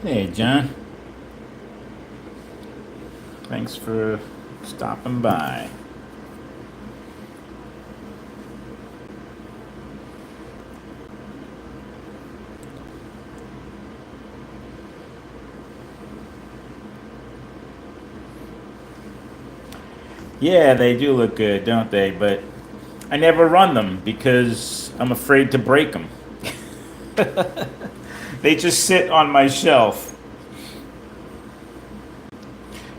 Hey, John. Thanks for stopping by. Yeah, they do look good, don't they? But I never run them because I'm afraid to break them. They just sit on my shelf.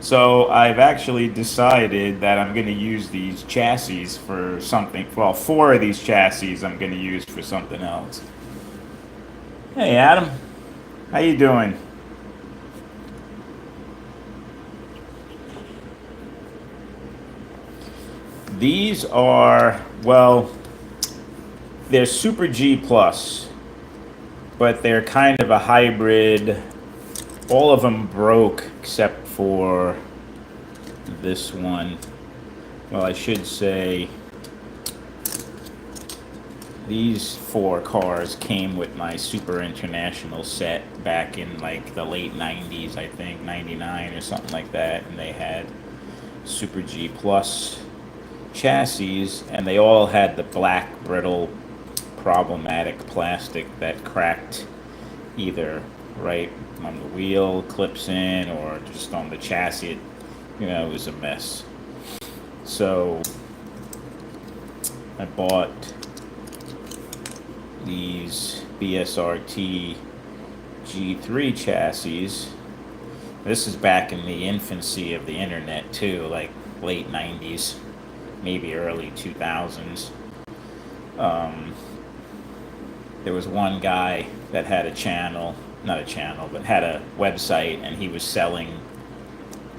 So I've actually decided that I'm going to use these chassis for something. Well, four of these chassis I'm going to use for something else. Hey, Adam. How you doing? These are, well, they're Super G Plus, but they're kind of a hybrid. All of them broke except for this one. Well, I should say these four cars came with my Super International set back in like the late 90s, I think, 99 or something like that. And they had Super G Plus chassis, and they all had the black, brittle, problematic plastic that cracked either right on the wheel, clips in, or just on the chassis. It was a mess. So I bought these BSRT G3 chassis. This is back in the infancy of the internet too, like late 90s, maybe early 2000s. There was one guy that had a channel, not a channel, but had a website, and he was selling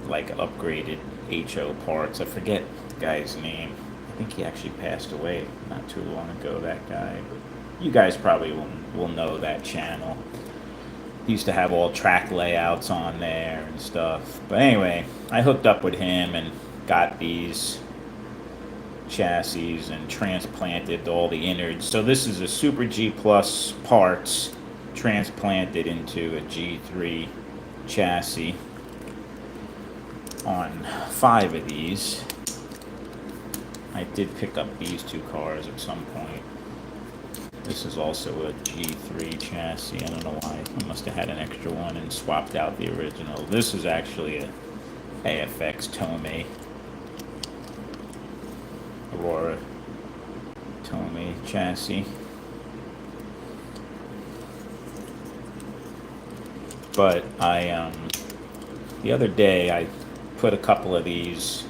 like upgraded HO parts. I forget the guy's name. I think he actually passed away not too long ago, that guy. But you guys probably will know that channel. He used to have all track layouts on there and stuff. But anyway, I hooked up with him and got these chassis and transplanted all the innards. So this is a Super G Plus parts transplanted into a G3 chassis on 5 of these. I did pick up these two cars at some point. This is also a G3 chassis. I don't know why. I must have had an extra one and swapped out the original. This is actually a AFX Tomei, Aurora Tomei chassis. But the other day I put a couple of these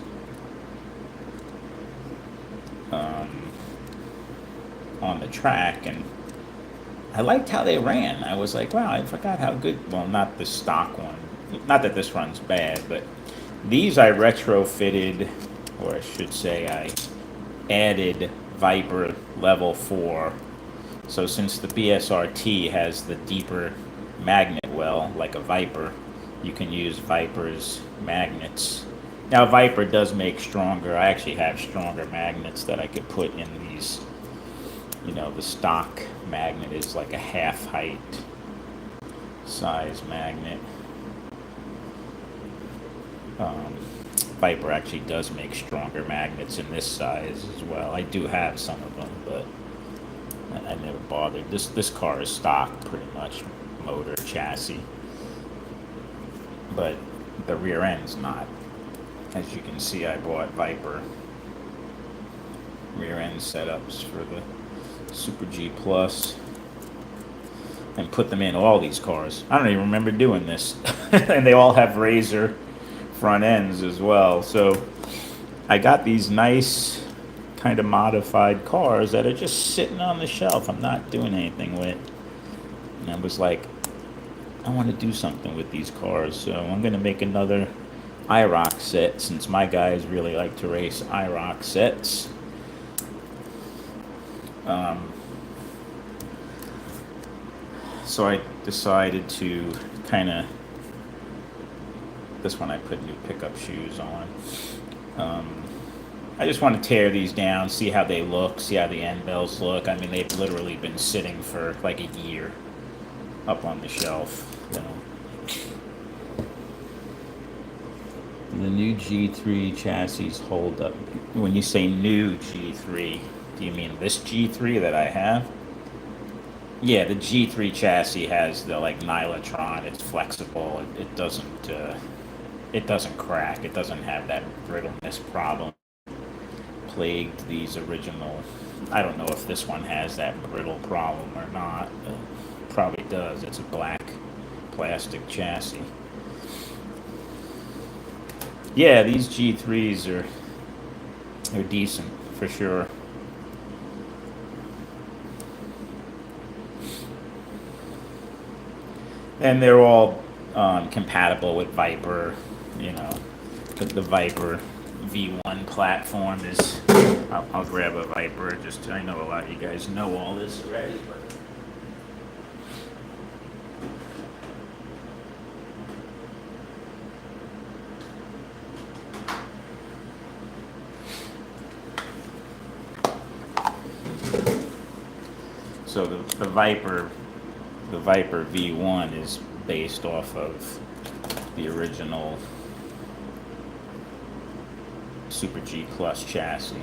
on the track, and I liked how they ran. I was like, wow, I forgot how good. Well, not the stock one. Not that this runs bad, but these I retrofitted, or I should say I added Viper level 4. So since the BSRT has the deeper magnet well, like a Viper, you can use Viper's magnets. Now Viper does make stronger. I actually have stronger magnets that I could put in these. The stock magnet is like a half height size magnet. Viper actually does make stronger magnets in this size as well. I do have some of them, but I never bothered. This car is stock pretty much, motor, chassis, but the rear end's not. As you can see, I bought Viper rear end setups for the Super G Plus and put them in all these cars. I don't even remember doing this. And they all have Razor front ends as well. So I got these nice kind of modified cars that are just sitting on the shelf. I'm not doing anything with. And I was like, I want to do something with these cars. So I'm going to make another IROC set, since my guys really like to race IROC sets. So I decided to kind of, this one I put new pickup shoes on. I just want to tear these down, see how they look, see how the end bells look. I mean, they've literally been sitting for like a year up on the shelf. The new G3 chassis hold up. When you say new G3, do you mean this G3 that I have? Yeah, the G3 chassis has the like Nylotron. It's flexible. It doesn't crack. It doesn't have that brittleness problem plagued these original. I don't know if this one has that brittle problem or not. Probably does. It's a black plastic chassis. Yeah, these G3s are decent for sure. And they're all compatible with Viper. You know, the Viper V1 platform is. I'll grab a Viper. Just I know a lot of you guys know all this already, but so the Viper V1 is based off of the original Super G Plus chassis.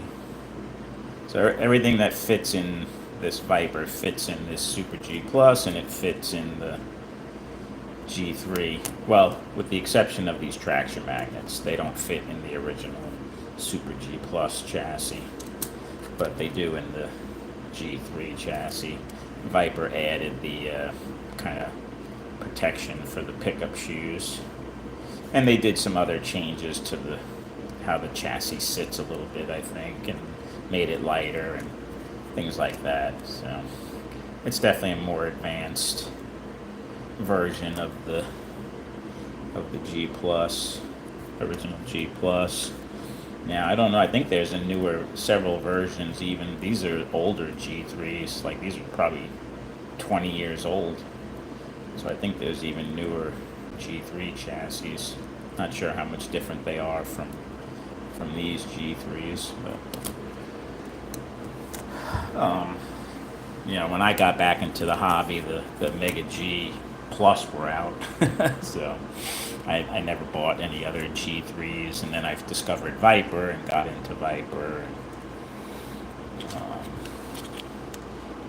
So everything that fits in this Viper fits in this Super G Plus, and it fits in the G3. Well, with the exception of these traction magnets, they don't fit in the original Super G Plus chassis, but they do in the G3 chassis. Viper added the kind of protection for the pickup shoes, and they did some other changes to the how the chassis sits a little bit, I think, and made it lighter and things like that. So it's definitely a more advanced version of the G Plus, original G Plus. Now I don't know. I think there's a newer, several versions. Even these are older G3s. Like these are probably 20 years old. So I think there's even newer G3 chassis. Not sure how much different they are from these G3s, but when I got back into the hobby, the Mega G Plus were out, so I never bought any other G3s, and then I've discovered Viper and got into Viper.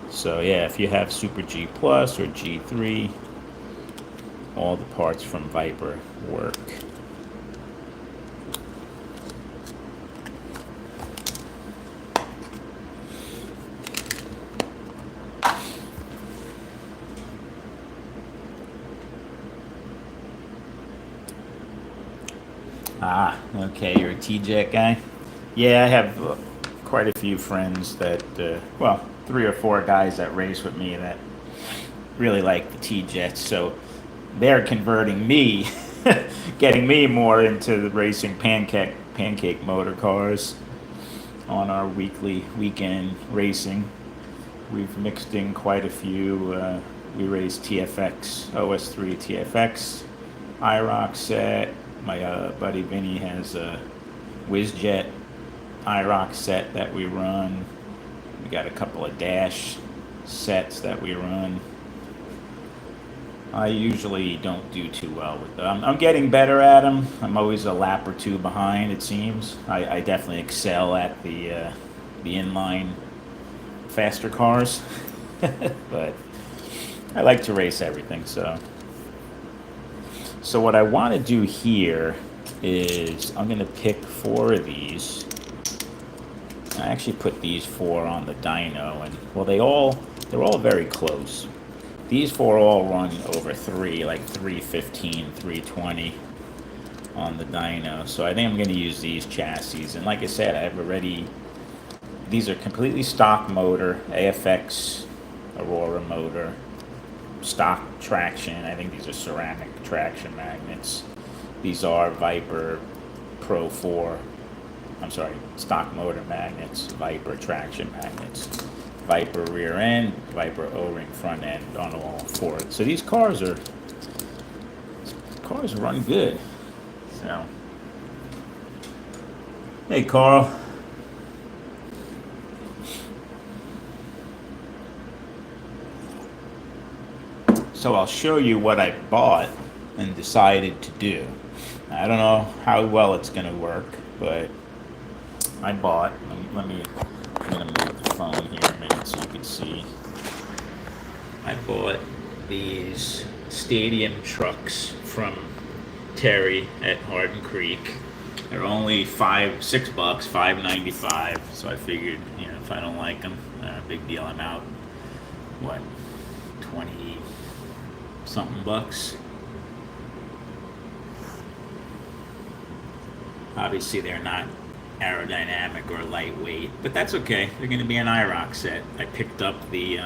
So yeah, if you have Super G Plus or G3, all the parts from Viper work. Ah, okay, you're a T-Jet guy? Yeah, I have quite a few friends that, well, 3 or 4 guys that race with me that really like the T-Jets, so they're converting me, getting me more into the racing pancake motor cars on our weekend racing. We've mixed in quite a few. We race TFX, OS3 TFX, IROC set. My buddy Vinny has a WizJet IROC set that we run. We got a couple of Dash sets that we run. I usually don't do too well with them. I'm getting better at them. I'm always a lap or two behind, it seems. I definitely excel at the inline faster cars, but I like to race everything. So what I want to do here is I'm going to pick 4 of these. I actually put these 4 on the dyno, and well, they're all very close. These 4 all run over 3, like 315, 320 on the dyno. So I think I'm going to use these chassis. And like I said, these are completely stock motor, AFX Aurora motor, stock traction. I think these are ceramic traction magnets. These are Viper Pro 4. I'm sorry, stock motor magnets, Viper traction magnets. Viper rear end, Viper O-ring front end on all 4. So these cars run good. So, hey Carl. So I'll show you what I bought and decided to do. I don't know how well it's gonna work, but I bought. I'm gonna move the phone here a minute so you can see. I bought these stadium trucks from Terry at Hardin Creek. They're only $6, $5.95. So I figured, if I don't like them, big deal. I'm out. What, 20 something bucks? Obviously, they're not aerodynamic or lightweight, but that's okay. They're going to be an IROC set. I picked up the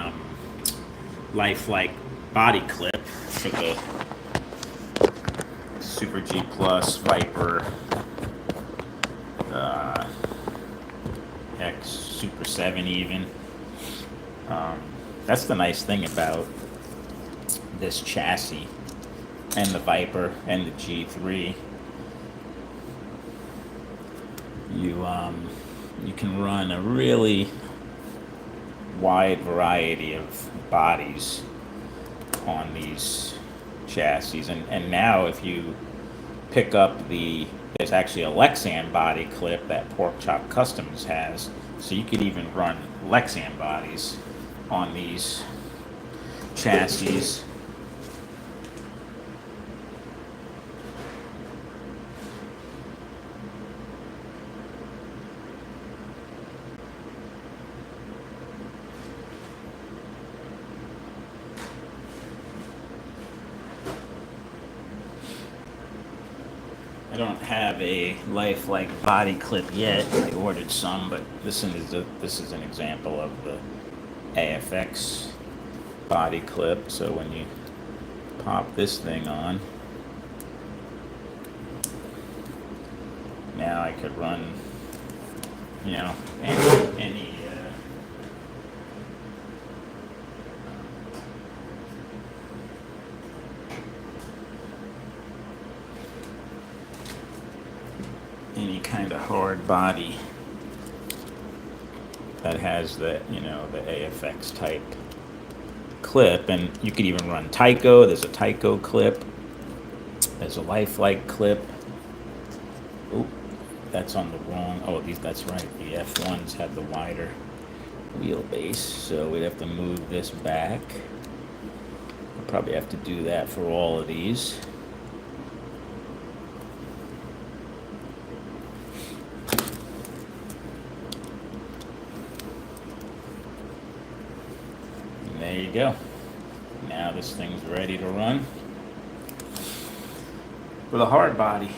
Lifelike body clip for the Super G Plus Viper X Super 7 even. That's the nice thing about this chassis and the Viper and the G3. You can run a really wide variety of bodies on these chassis, and now if you pick up there's actually a Lexan body clip that Pork Chop Customs has, so you could even run Lexan bodies on these chassis. I don't have a Lifelike body clip yet. I ordered some, but this is an example of the AFX body clip. So when you pop this thing on, now I could run, any kind of hard body that has the AFX type clip. And you could even run Tyco. There's a Tyco clip. There's a Lifelike clip. Oop, that's on the wrong. Oh, that's right. The F1s have the wider wheelbase, so we'd have to move this back. We'll probably have to do that for all of these. There you go. Now this thing's ready to run with a hard body.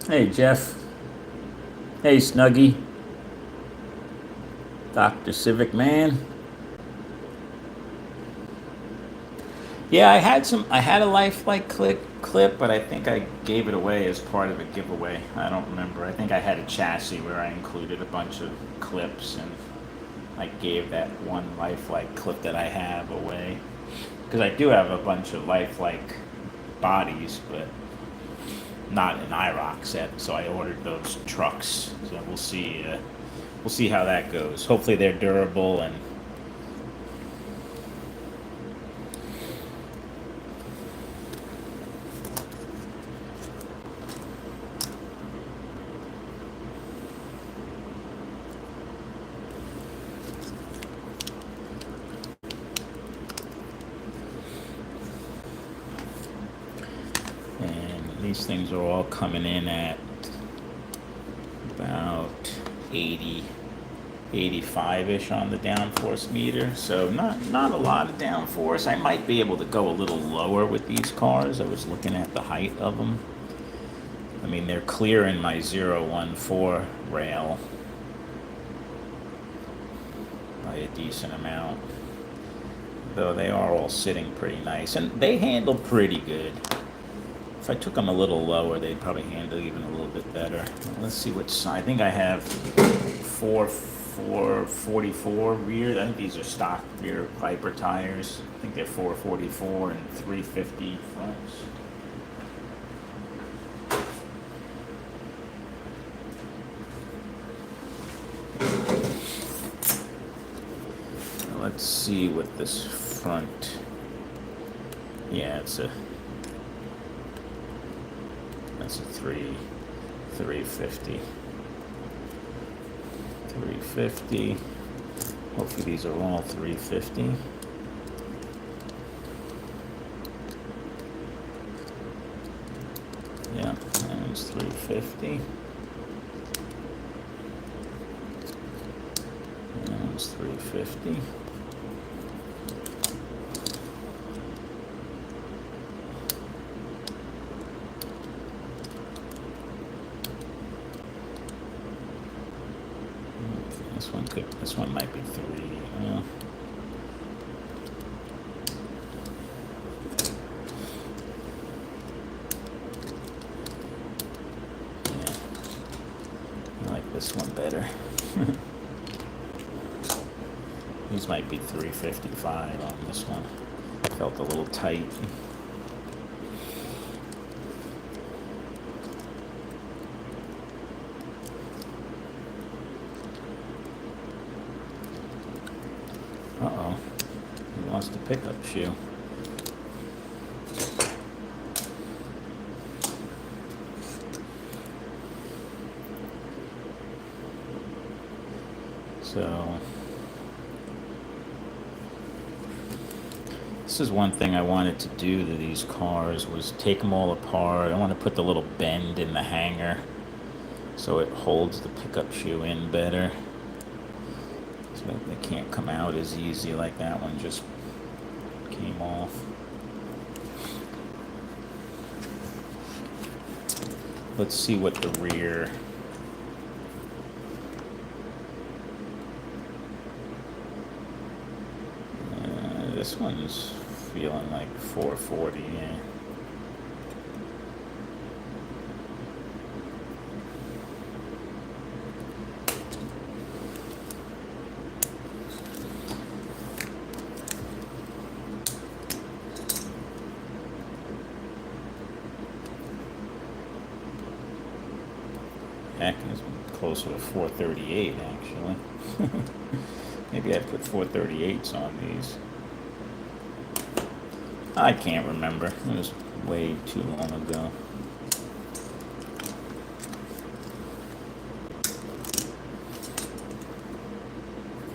Hey, Jeff. Hey, Snuggy. Dr. Civic Man. Yeah, I had a Lifelike clip, but I think I gave it away as part of a giveaway. I don't remember. I think I had a chassis where I included a bunch of clips, and I gave that one Lifelike clip that I have away. Because I do have a bunch of Lifelike bodies, but not an IROC set, so I ordered those trucks. So we'll see how that goes. Hopefully they're durable and these things are all coming in at about 80, 85-ish on the downforce meter. So not a lot of downforce. I might be able to go a little lower with these cars. I was looking at the height of them. I mean, they're clearing my 014 rail by a decent amount, though they are all sitting pretty nice, and they handle pretty good. If I took them a little lower, they'd probably handle even a little bit better. Let's see which side. I think I have 444 rear. I think these are stock rear Viper tires. I think they're 444 and 350 fronts. Let's see what this front. Yeah, that's a 350. 350. Hopefully these are all 350. Yeah, that one's 350. That one's 350. This one might be 3. Yeah, I like this one better. These might be 355 on this one. Felt a little tight. Uh-oh, he lost the pickup shoe. So, this is one thing I wanted to do to these cars, was take them all apart. I want to put the little bend in the hanger so it holds the pickup shoe in better. So they can't come out as easy like that one just came off. Let's see what the rear. This one's feeling like 440, yeah. Heck, it's closer to 438 actually. Maybe I put 438s on these. I can't remember. It was way too long ago.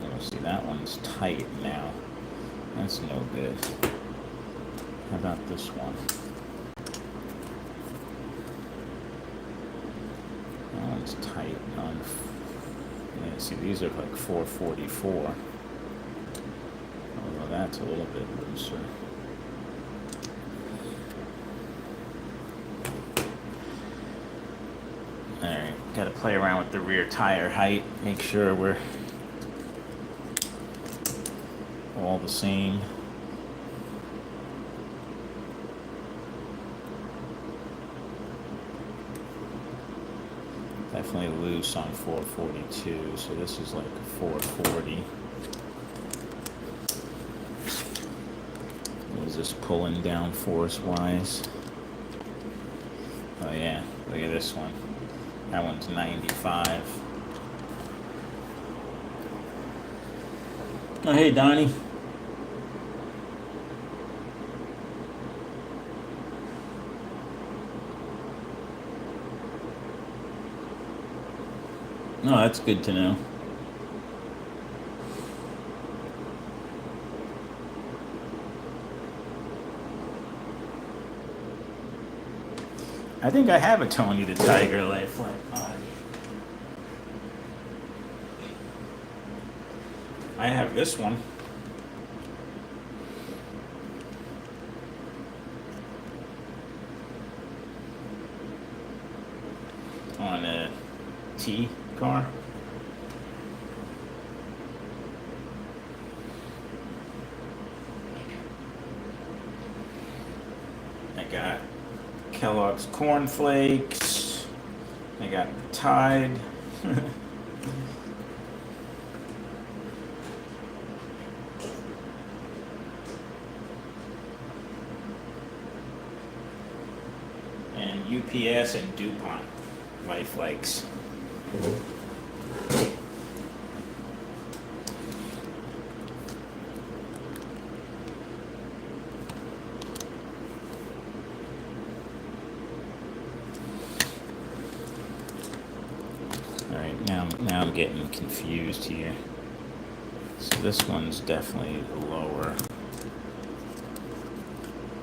Oh, see, that one's tight now. That's no good. How about this one? That one's tight on. Yeah, see, these are like 444. Although that's a little bit looser. Alright, gotta play around with the rear tire height, make sure we're all the same. Definitely loose on 442, so this is like 440. What is this pulling down force-wise? Oh yeah, look at this one. That one's 95. Oh, hey, Donnie. No, that's good to know. I think I have a Tony the Tiger lifeline pod. I have this one. On a T car. I got Kellogg's Corn Flakes. I got Tide. And UPS and DuPont Life Flakes. Now I'm getting confused here. So this one's definitely lower.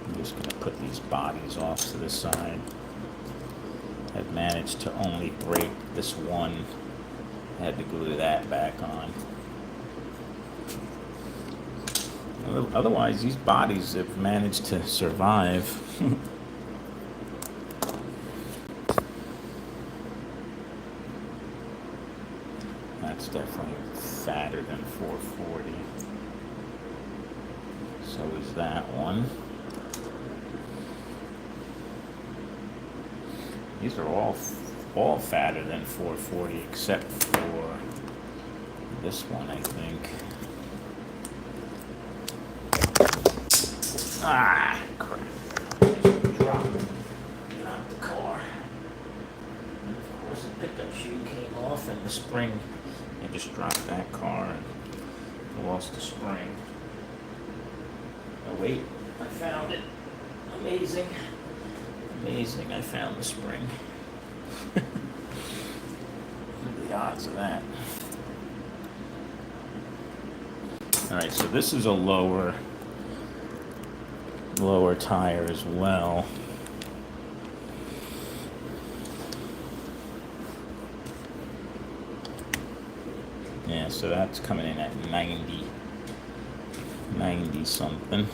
I'm just going to put these bodies off to the side. I've managed to only break this one. I had to glue that back on. Otherwise, these bodies have managed to survive. That's definitely fatter than 440. So is that one. These are all fatter than 440 except for this one, I think. Ah, crap. Dropped it out the car. And of course, the pickup shoe came off in the spring. I just dropped that car and lost the spring. Oh, wait, I found it. Amazing. Amazing, I found the spring. What are the odds of that? Alright, so this is a lower tire as well. Yeah, so that's coming in at 90 something.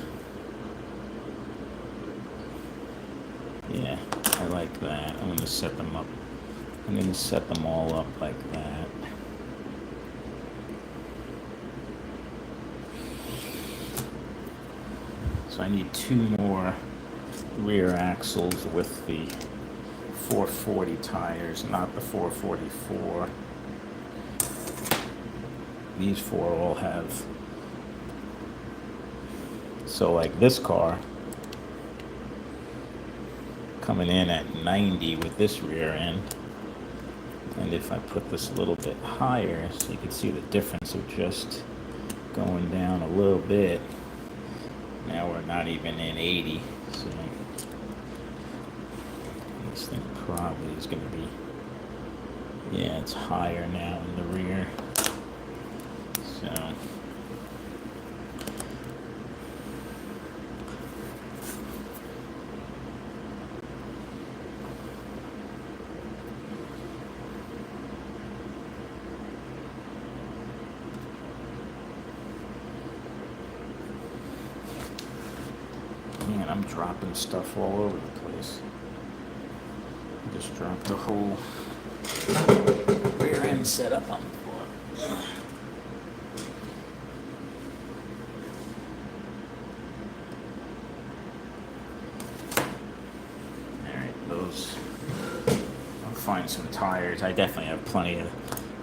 Yeah, I like that. I'm going to set them up. I'm going to set them all up like that. So I need 2 more rear axles with the 440 tires, not the 444. These 4 all have. So like this car, coming in at 90 with this rear end. And if I put this a little bit higher, so you can see the difference of just going down a little bit. Now we're not even in 80, so this thing probably is going to be, yeah, it's higher now in the rear. So man, I'm dropping stuff all over the place. I just dropped the whole rear end setup on the floor. Alright, those, I'll find some tires. I definitely have plenty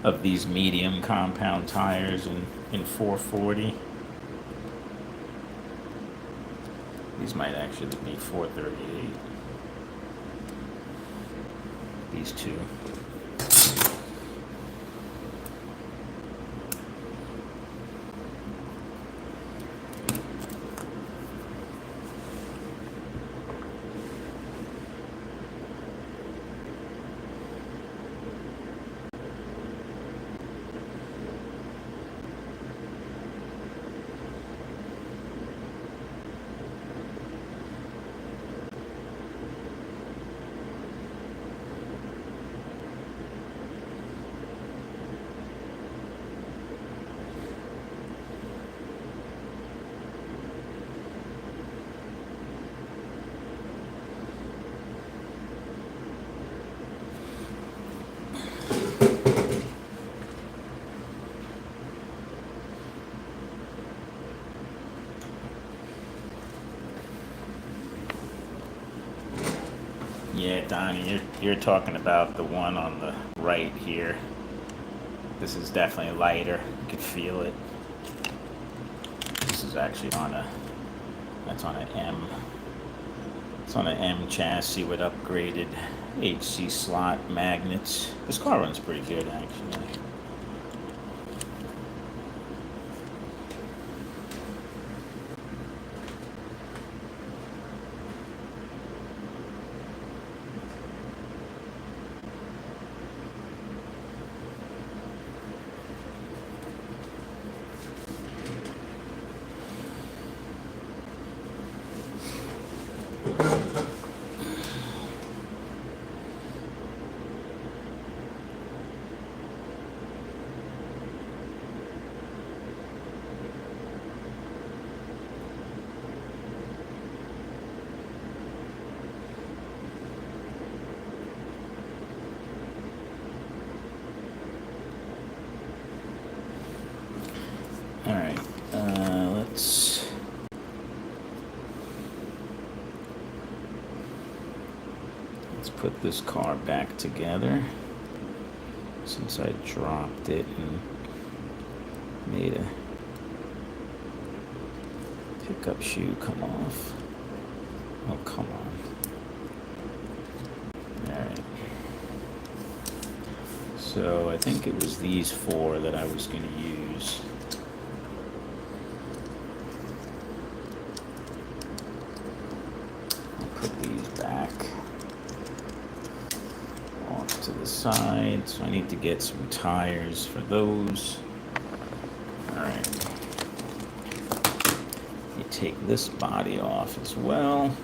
of these medium compound tires in 440. These might actually be 438. These 2. Yeah, Donnie, you're talking about the one on the right here. This is definitely lighter. You can feel it. This is actually that's on an M. It's on an M chassis with upgraded HC slot magnets. This car runs pretty good, actually. Let's put this car back together since I dropped it and made a pickup shoe come off. Oh, come on. Alright. So I think it was these 4 that I was going to use. I'll put these back off to the side. So I need to get some tires for those. Alright. You take this body off as well.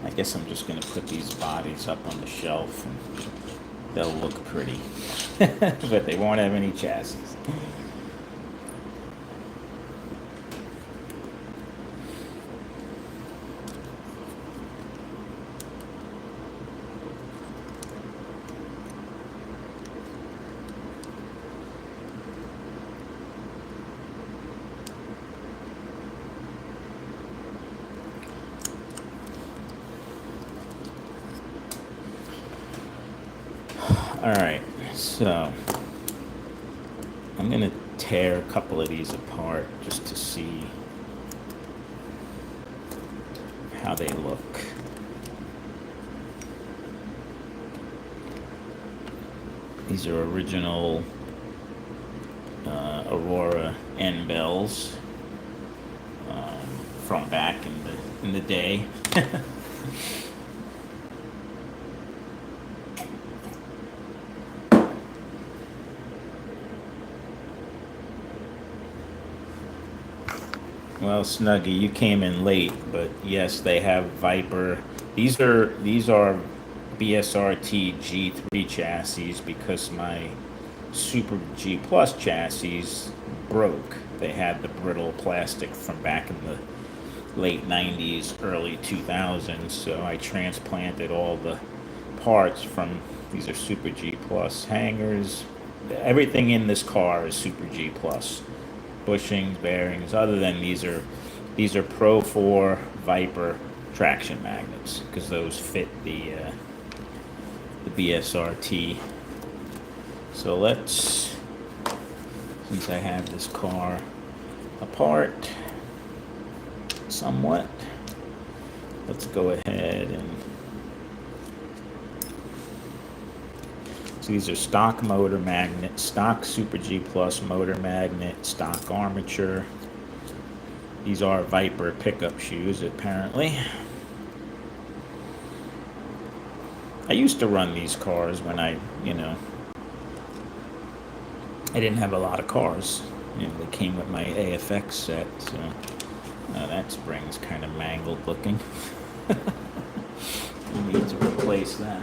I guess I'm just going to put these bodies up on the shelf and they'll look pretty. But they won't have any chassis. Alright, so I'm going to tear a couple of these apart just to see how they look. These are original Aurora N bells from back in the day. Well, Snuggie, you came in late, but yes, they have Viper. These are BSRT G3 chassis because my Super G Plus chassis broke. They had the brittle plastic from back in the late 90s, early 2000s, so I transplanted all the parts from, these are Super G Plus hangers. Everything in this car is Super G Plus. Bushings, bearings, other than these are Pro 4 Viper traction magnets because those fit the BSRT. So let's, since I have this car apart somewhat, let's go ahead and, so these are stock motor magnet, stock Super G Plus motor magnet, stock armature. These are Viper pickup shoes, apparently. I used to run these cars when I didn't have a lot of cars. They came with my AFX set, so that spring's kind of mangled looking. We need to replace that.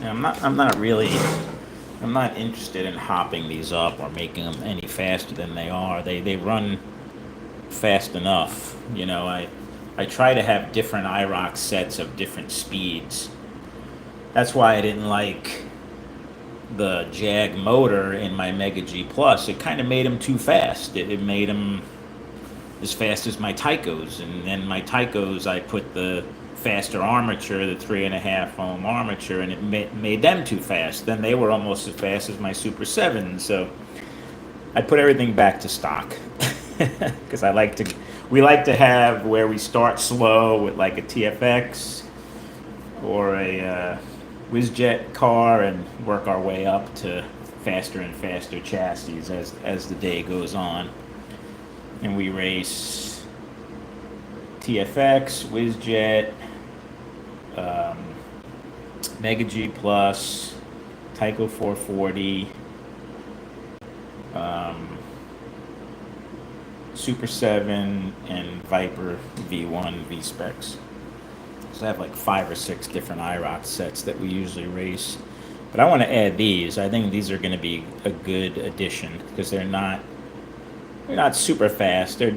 I'm not interested in hopping these up or making them any faster than they are. They run fast enough. I try to have different IROC sets of different speeds. That's why I didn't like the Jag motor in my Mega G Plus. It kind of made them too fast. It made them as fast as my Tycos, and then my Tycos I put the faster armature, the 3.5 ohm armature, and it made them too fast. Then they were almost as fast as my Super 7. So I put everything back to stock because we like to have where we start slow with like a TFX or a Whizjet car and work our way up to faster and faster chassis as the day goes on. And we race TFX, Whizjet, Mega G Plus, Tyco 440, Super 7, and Viper V1 V-Specs. So I have like 5 or 6 different IROC sets that we usually race. But I want to add these. I think these are going to be a good addition because they're not super fast. They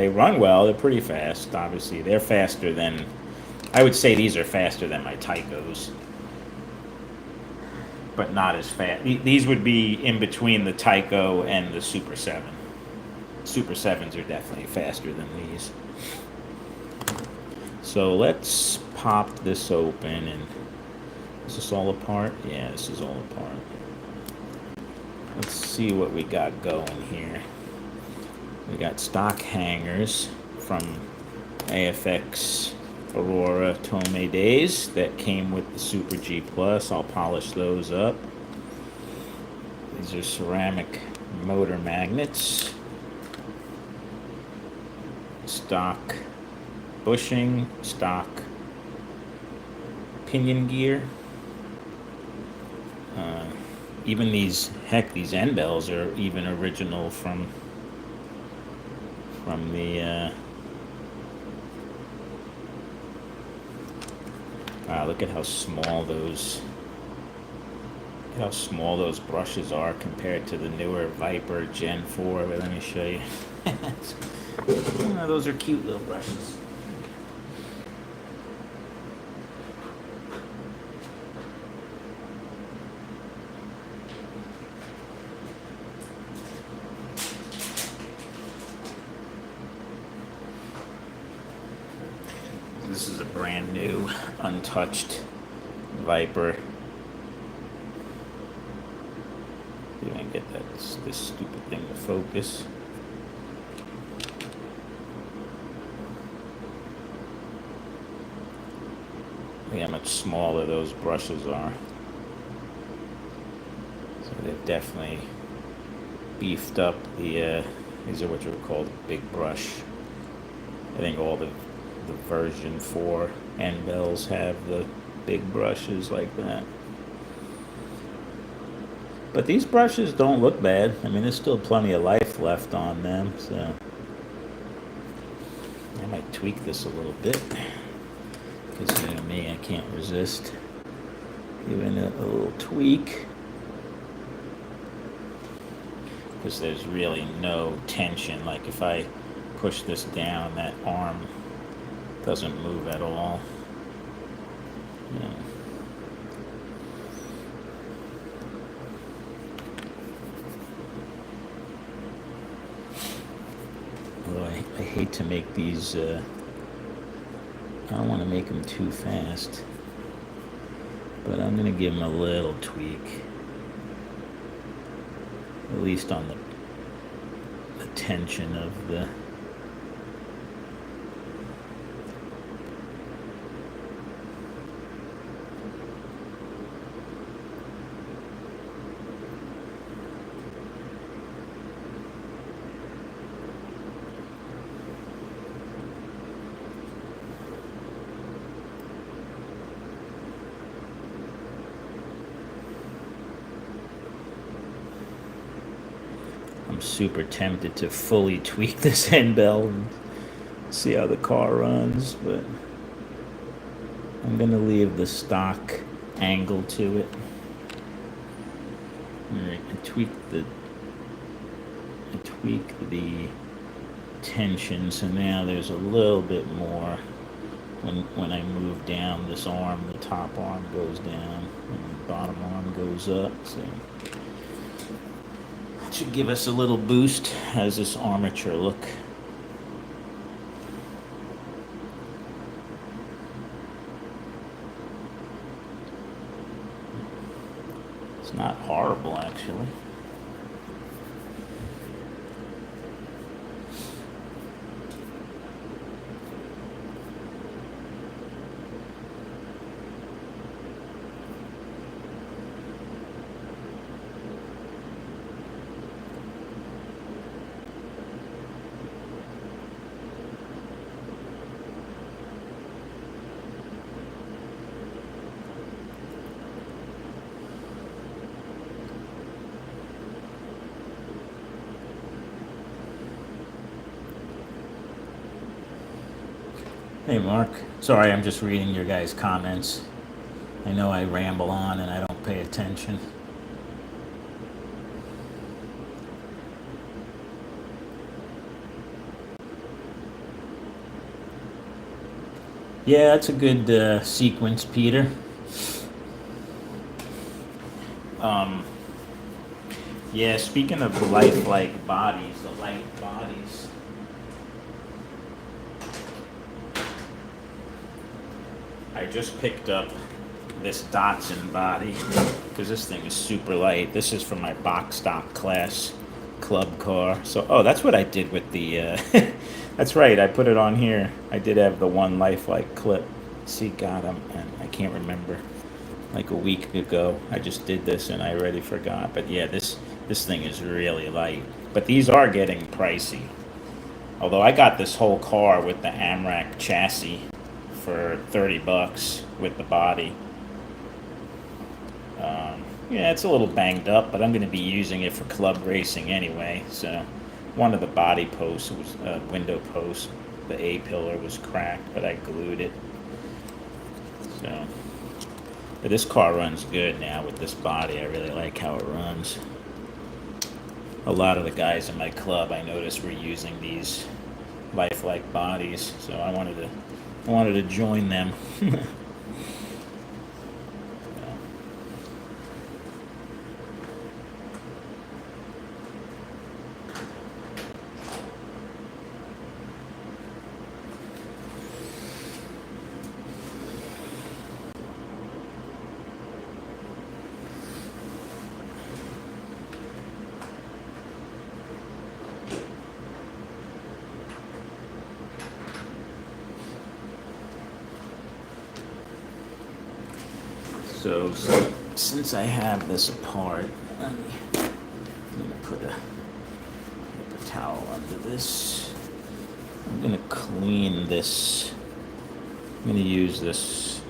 run well. They're pretty fast, obviously. They're faster than, I would say these are faster than my Tycos. but not as fast. These would be in between the Tyco and the Super 7. Super 7s are definitely faster than these. So let's pop this open, and is this all apart? Yeah, this is all apart. Let's see what we got going here. We got stock hangers from AFX Aurora Tome days that came with the Super G Plus. I'll polish those up. These are ceramic motor magnets. Stock bushing, stock pinion gear. Even these end bells are even original from the wow, look at how small those brushes are compared to the newer Viper Gen 4. But let me show you. Those are cute little brushes. This is a brand new, untouched Viper. See if I can get this stupid thing to focus. Look how much smaller those brushes are. So they've definitely beefed up the, these are what you would call the big brush. I think all the version 4 end bells have the big brushes like that. But these brushes don't look bad. I mean, there's still plenty of life left on them, so I might tweak this a little bit. Because, you know me, I can't resist giving it a little tweak. Because there's really no tension. Like if I push this down, that arm doesn't move at all. Yeah. Although I hate to make these, I don't want to make them too fast, but I'm going to give them a little tweak, at least on the tension of the I'm super tempted to fully tweak this end bell and see how the car runs, but I'm going to leave the stock angle to it. Alright, I tweak the tension, so now there's a little bit more when I move down this arm. The top arm goes down and the bottom arm goes up, so should give us a little boost. How does this armature look? It's not horrible, actually. Hey Mark, sorry, I'm just reading your guys' comments. I know I ramble on and I don't pay attention. Yeah, that's a good sequence, Peter. Yeah, speaking of lifelike bodies, the light bodies, I just picked up this Datsun body because this thing is super light. This is for my box stock class club car. So, oh, that's what I did with the. That's right. I put it on here. I did have the one lifelike clip. See, God, I can't remember. Like a week ago, I just did this and I already forgot. But yeah, this thing is really light. But these are getting pricey. Although I got this whole car with the AMRAC chassis for $30 with the body. Yeah, it's a little banged up, but I'm going to be using it for club racing anyway. So one of the body posts was window post. The A pillar was cracked, but I glued it. So, but this car runs good now with this body. I really like how it runs. A lot of the guys in my club I noticed were using these lifelike bodies, so I wanted to join them. So since I have this apart, I'm gonna put a paper towel under this. I'm gonna clean this. I'm gonna use this.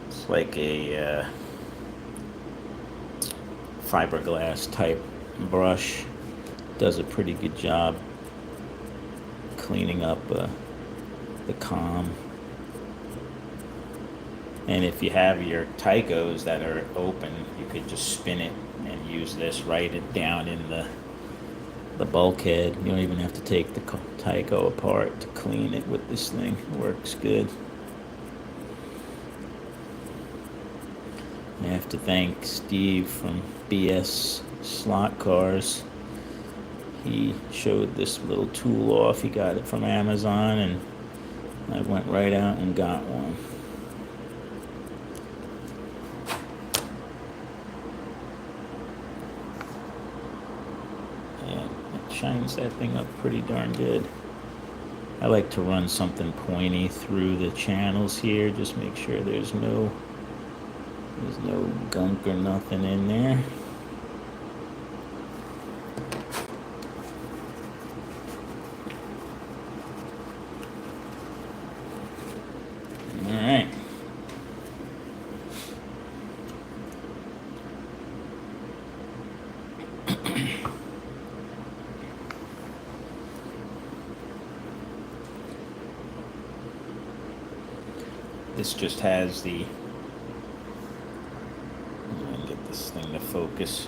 It's like a fiberglass type brush. Does a pretty good job cleaning up the comb. And if you have your Tycos that are open, you could just spin it and use this, write it down in the bulkhead. You don't even have to take the Tyco apart to clean it with this thing. It works good. I have to thank Steve from BS Slot Cars. He showed this little tool off. He got it from Amazon, and I went right out and got one. Shines that thing up pretty darn good. I like to run something pointy through the channels here, just make sure there's no gunk or nothing in there. All right. This just has the, I'm gonna get this thing to focus.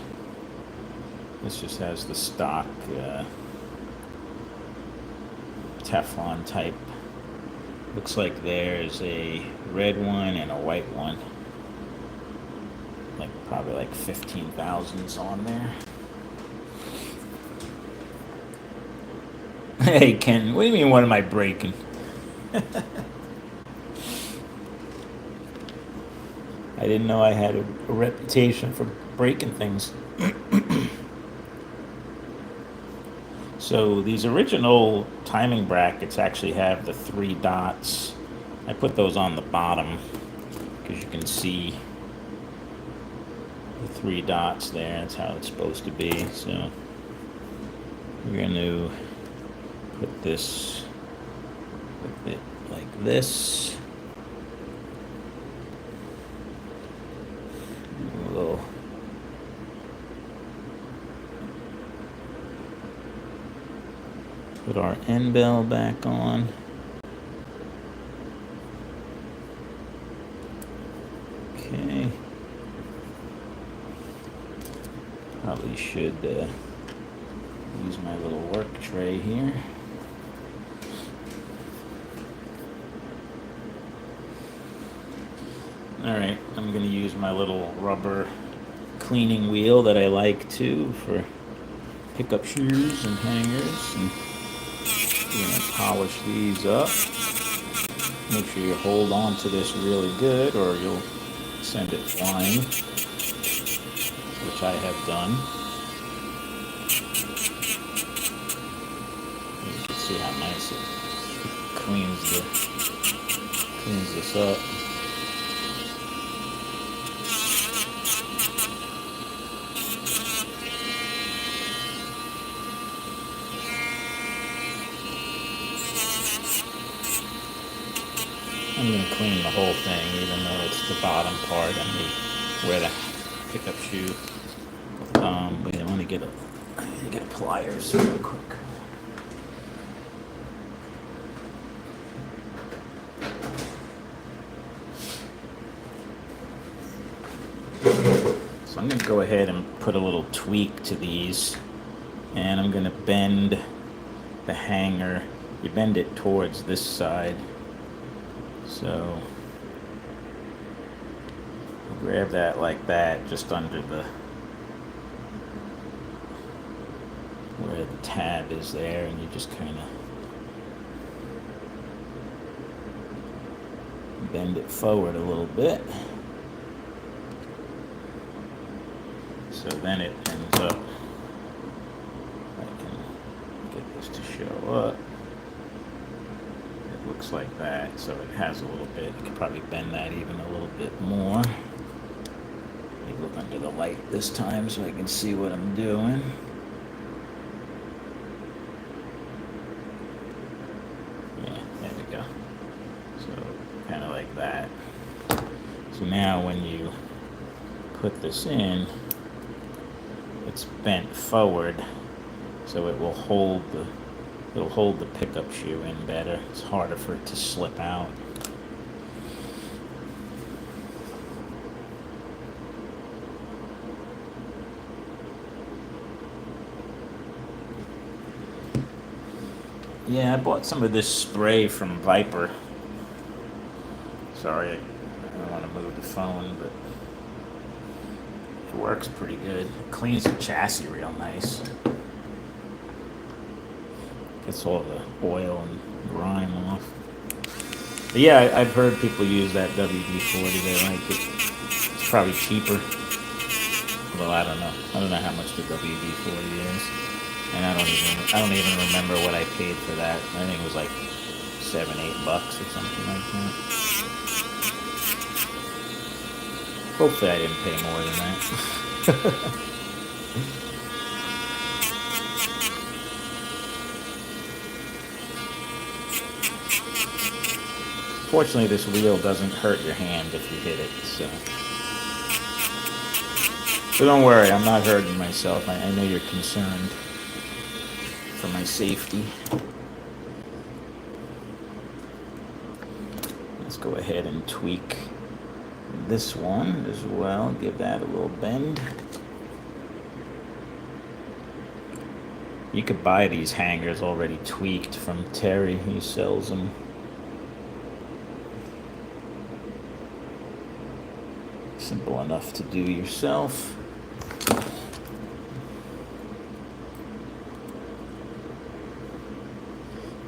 This just has the stock Teflon type. Looks like there's a red one and a white one. Like probably like 15 thousandths on there. Hey Ken, what do you mean what am I breaking? I didn't know I had a reputation for breaking things. So these original timing brackets actually have the 3 dots. I put those on the bottom because you can see the 3 dots there. That's how it's supposed to be. So we're going to put this with it like this. We'll put our end bell back on. Okay. Probably should use my little work tray here. Alright, I'm going to use my little rubber cleaning wheel that I like too for pickup shoes and hangers. And you're gonna polish these up. Make sure you hold on to this really good or you'll send it flying, which I have done. You can see how nice it cleans this up. I'm going to clean the whole thing, even though it's the bottom part and where the pickup shoe. Wait, I want to get pliers real quick. So I'm going to go ahead and put a little tweak to these, and I'm going to bend the hanger. You bend it towards this side. So grab that like that, just under where the tab is there, and you just kind of bend it forward a little bit. So then it ends up, I can get this to show up. It looks like that, so it has a little bit. You could probably bend that even a little bit more. Let me look under the light this time so I can see what I'm doing. Yeah, there we go. So kind of like that. So now when you put this in, it's bent forward, so it will hold the pickup shoe in better. It's harder for it to slip out. Yeah, I bought some of this spray from Viper. Sorry, I don't want to move the phone, but it works pretty good. It cleans the chassis real nice. Gets all the oil and grime off. But yeah, I've heard people use that WD-40. They like it. It's probably cheaper. Well, I don't know. I don't know how much the WD-40 is, and I don't even remember what I paid for that. I think it was like $7-8 or something like that. Hopefully, I didn't pay more than that. Fortunately, this wheel doesn't hurt your hand if you hit it, so don't worry, I'm not hurting myself. I know you're concerned for my safety. Let's go ahead and tweak this one as well. Give that a little bend. You could buy these hangers already tweaked from Terry. He sells them. Simple enough to do yourself.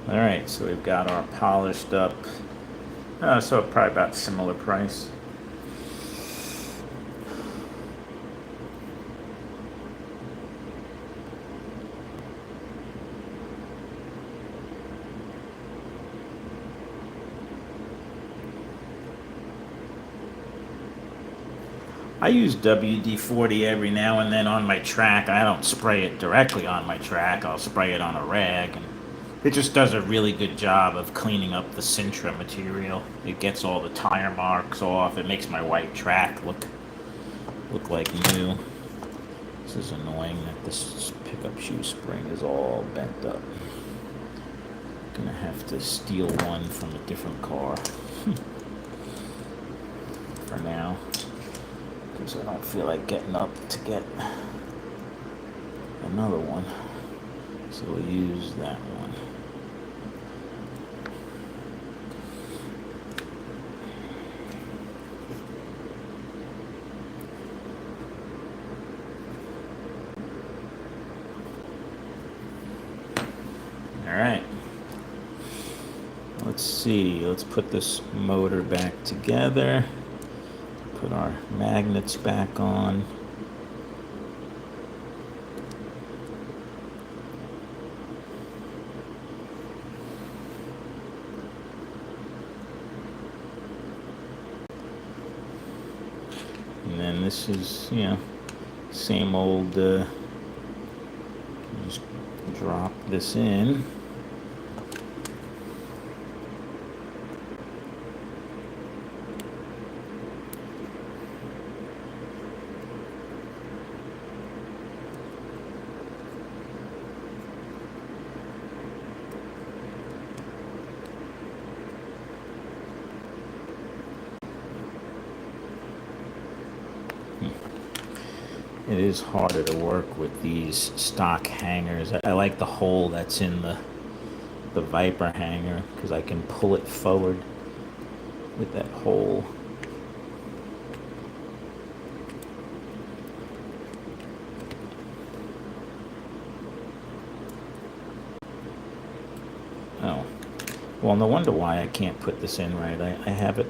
All right, so we've got our polished up. So probably about similar price. I use WD-40 every now and then on my track. I don't spray it directly on my track. I'll spray it on a rag, and it just does a really good job of cleaning up the Sintra material. It gets all the tire marks off. It makes my white track look like new. This is annoying that this pickup shoe spring is all bent up. Gonna have to steal one from a different car for now, because I don't feel like getting up to get another one. So we'll use that one. right. Let's see. Let's put this motor back together. Put our magnets back on. And then this is, same old, just drop this in. It is harder to work with these stock hangers. I like the hole that's in the Viper hanger because I can pull it forward with that hole. Oh, well, no wonder why I can't put this in right. I have it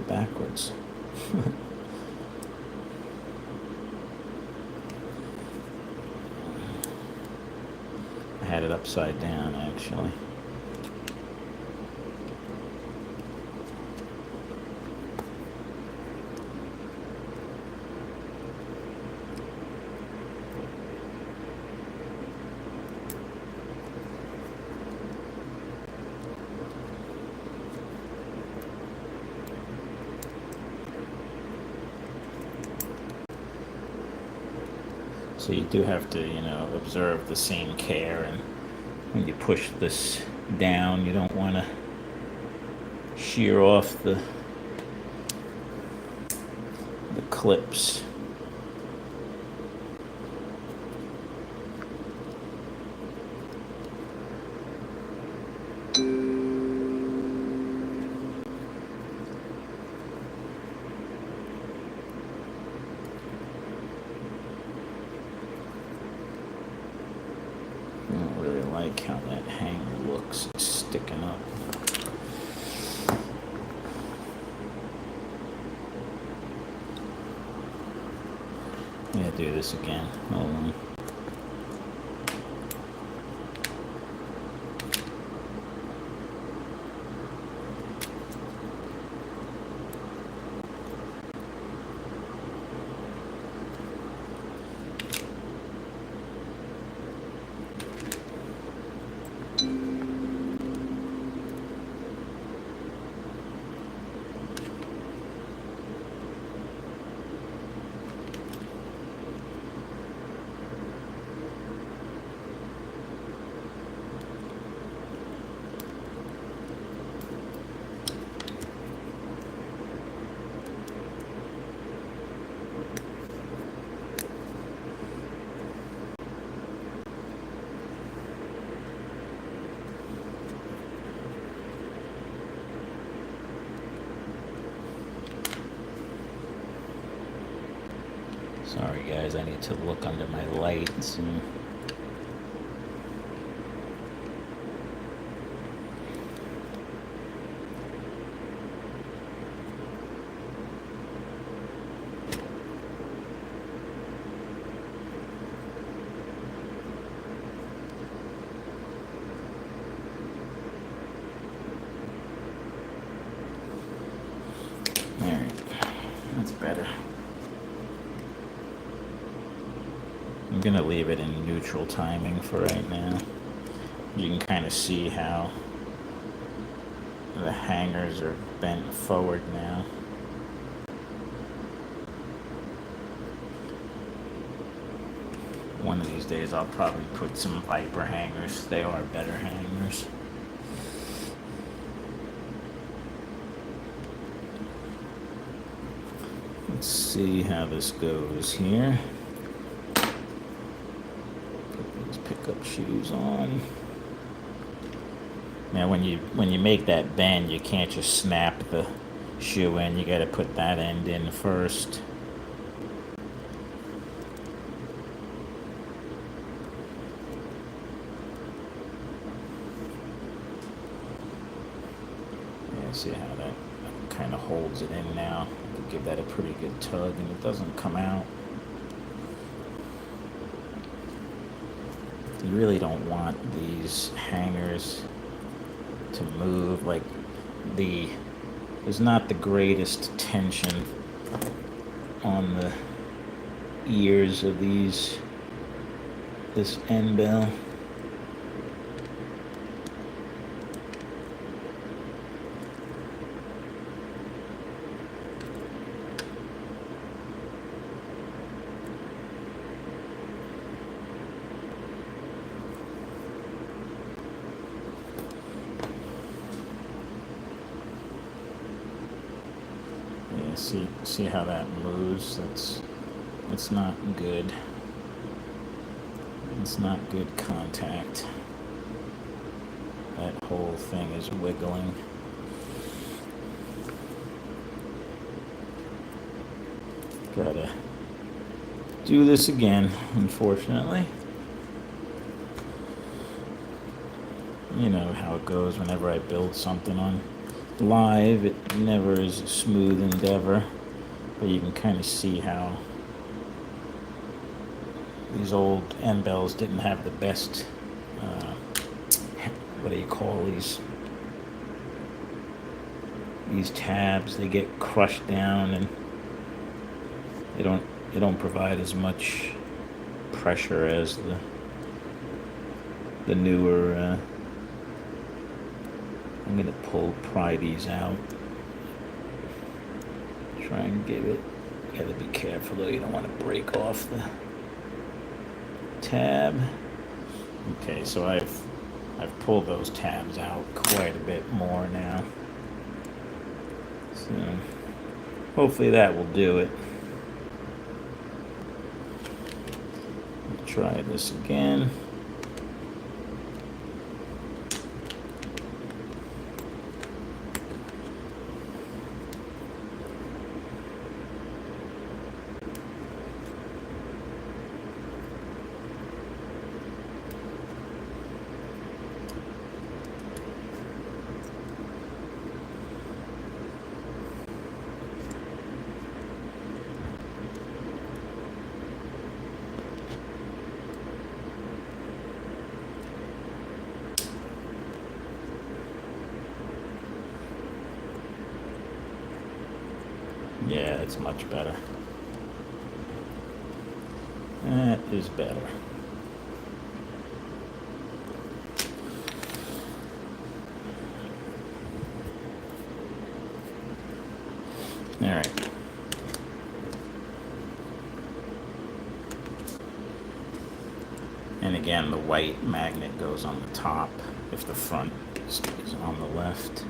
backwards. I had it upside down, actually. So you do have to, observe the same care, and when you push this down, you don't want to shear off the clips. I don't really like how that hanger looks. It's sticking up. Yeah, do this again. Hold on. Sorry guys, I need to look under my lights and alright, that's better. I'm gonna leave it in neutral timing for right now. You can kind of see how the hangers are bent forward now. One of these days I'll probably put some Viper hangers. They are better hangers. Let's see how this goes here. Pickup shoes on. Now when you make that bend, you can't just snap the shoe in. You got to put that end in first. See how that kind of holds it in now. I could give that a pretty good tug and it doesn't come out. You really don't want these hangers to move. Like there's not the greatest tension on the ears of this end bell. See how that moves? It's not good. It's not good contact. That whole thing is wiggling. Gotta do this again, unfortunately. You know how it goes whenever I build something on live. It never is a smooth endeavor. But you can kind of see how these old end bells didn't have the best, what do you call these tabs? They get crushed down and they don't provide as much pressure as the newer. I'm gonna pry these out. Try and give it. You gotta be careful though. You don't want to break off the tab. Okay, so I've pulled those tabs out quite a bit more now. So hopefully that will do it. Try this again. Yeah, it's much better. That is better. All right. And again, the white magnet goes on the top if the front is on the left.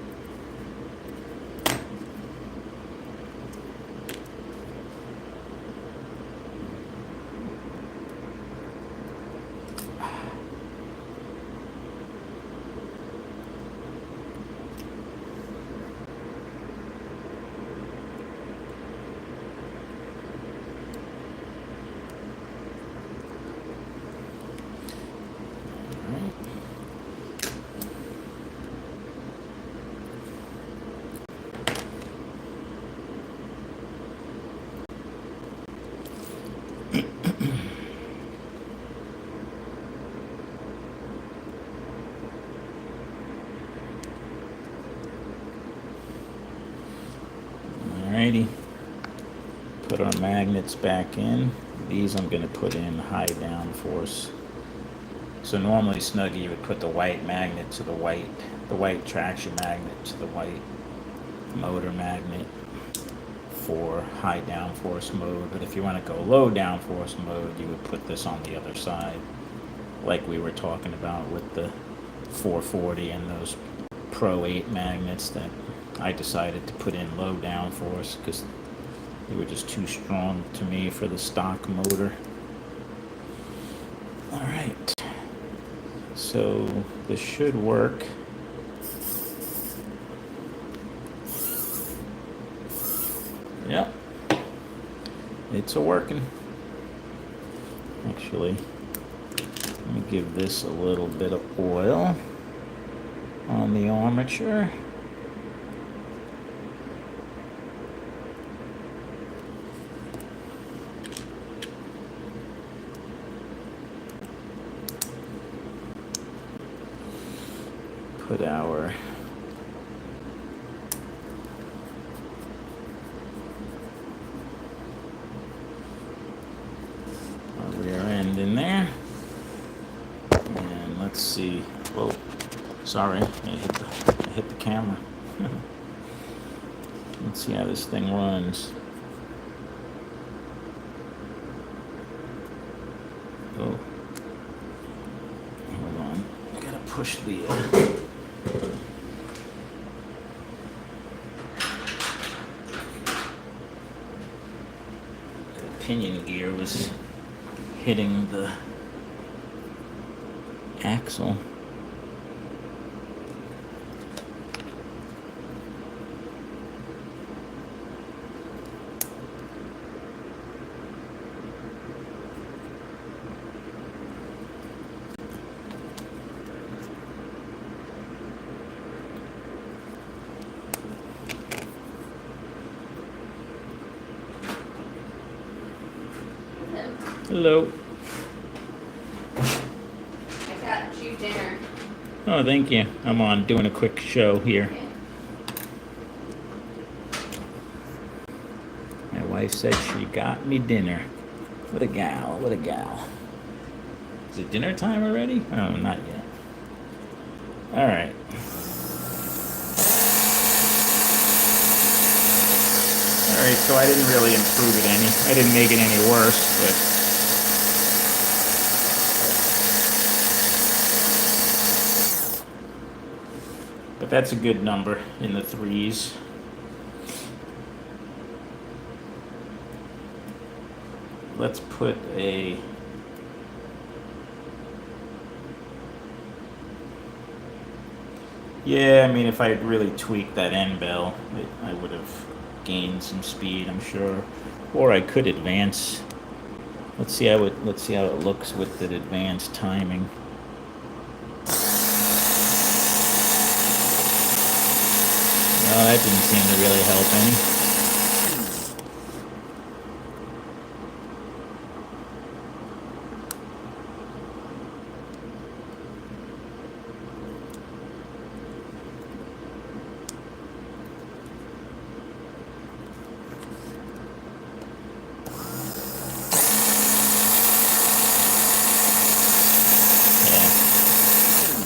Alrighty, put our magnets back in. These I'm going to put in high downforce. So normally, Snuggie, you would put the white magnet to the white traction magnet to the white motor magnet for high downforce mode. But if you want to go low downforce mode, you would put this on the other side, like we were talking about with the 440 and those Pro 8 magnets that I decided to put in low downforce because they were just too strong to me for the stock motor. All right, so this should work. Yep, it's a working. Actually, let me give this a little bit of oil on the armature. put our rear end in there. And let's see. Whoa, sorry, I hit the camera. Let's see how this thing runs. Oh, hold on. I gotta push the pinion gear was hitting the axle. Hello. I got you dinner. Oh, thank you. I'm on doing a quick show here. Okay. My wife said she got me dinner. What a gal, what a gal. Is it dinner time already? Oh, not yet. All right. All right, so I didn't really improve it any. I didn't make it any worse, but that's a good number in the threes. Let's put a yeah, I mean, if I had really tweaked that end bell, I would have gained some speed, I'm sure. Or I could advance. Let's see how it looks with the advanced timing. No, that didn't seem to really help any.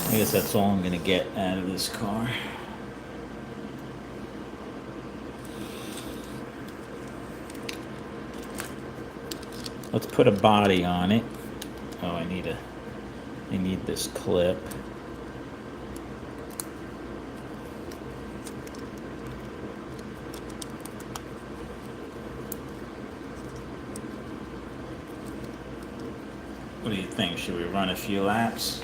I guess that's all I'm going to get out of this car. Let's put a body on it. Oh, I need this clip. What do you think? Should we run a few laps?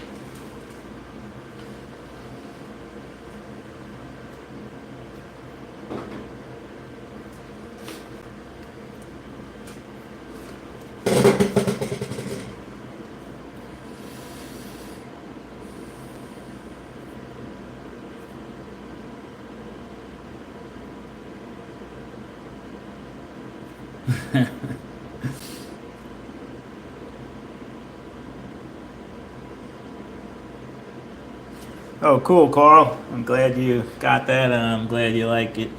Oh, cool, Carl. I'm glad you got that. I'm glad you like it.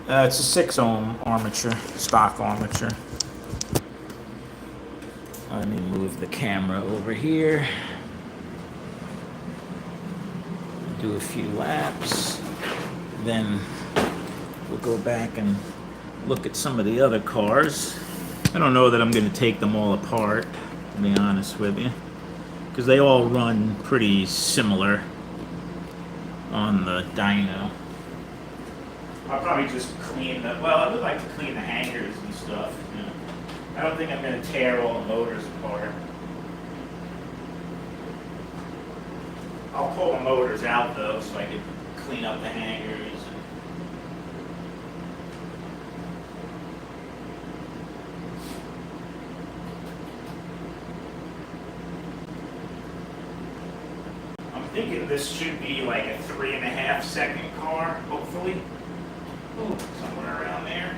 It's a 6-ohm armature, stock armature. Let me move the camera over here. Do a few laps. Then we'll go back and look at some of the other cars. I don't know that I'm going to take them all apart, to be honest with you, because they all run pretty similar on the dyno. I'll probably just clean the, well, I would like to clean the hangers and stuff. You know. I don't think I'm going to tear all the motors apart. I'll pull the motors out though, so I can clean up the hangers. I'm thinking this should be like a 3.5-second car, hopefully. Ooh, somewhere around there.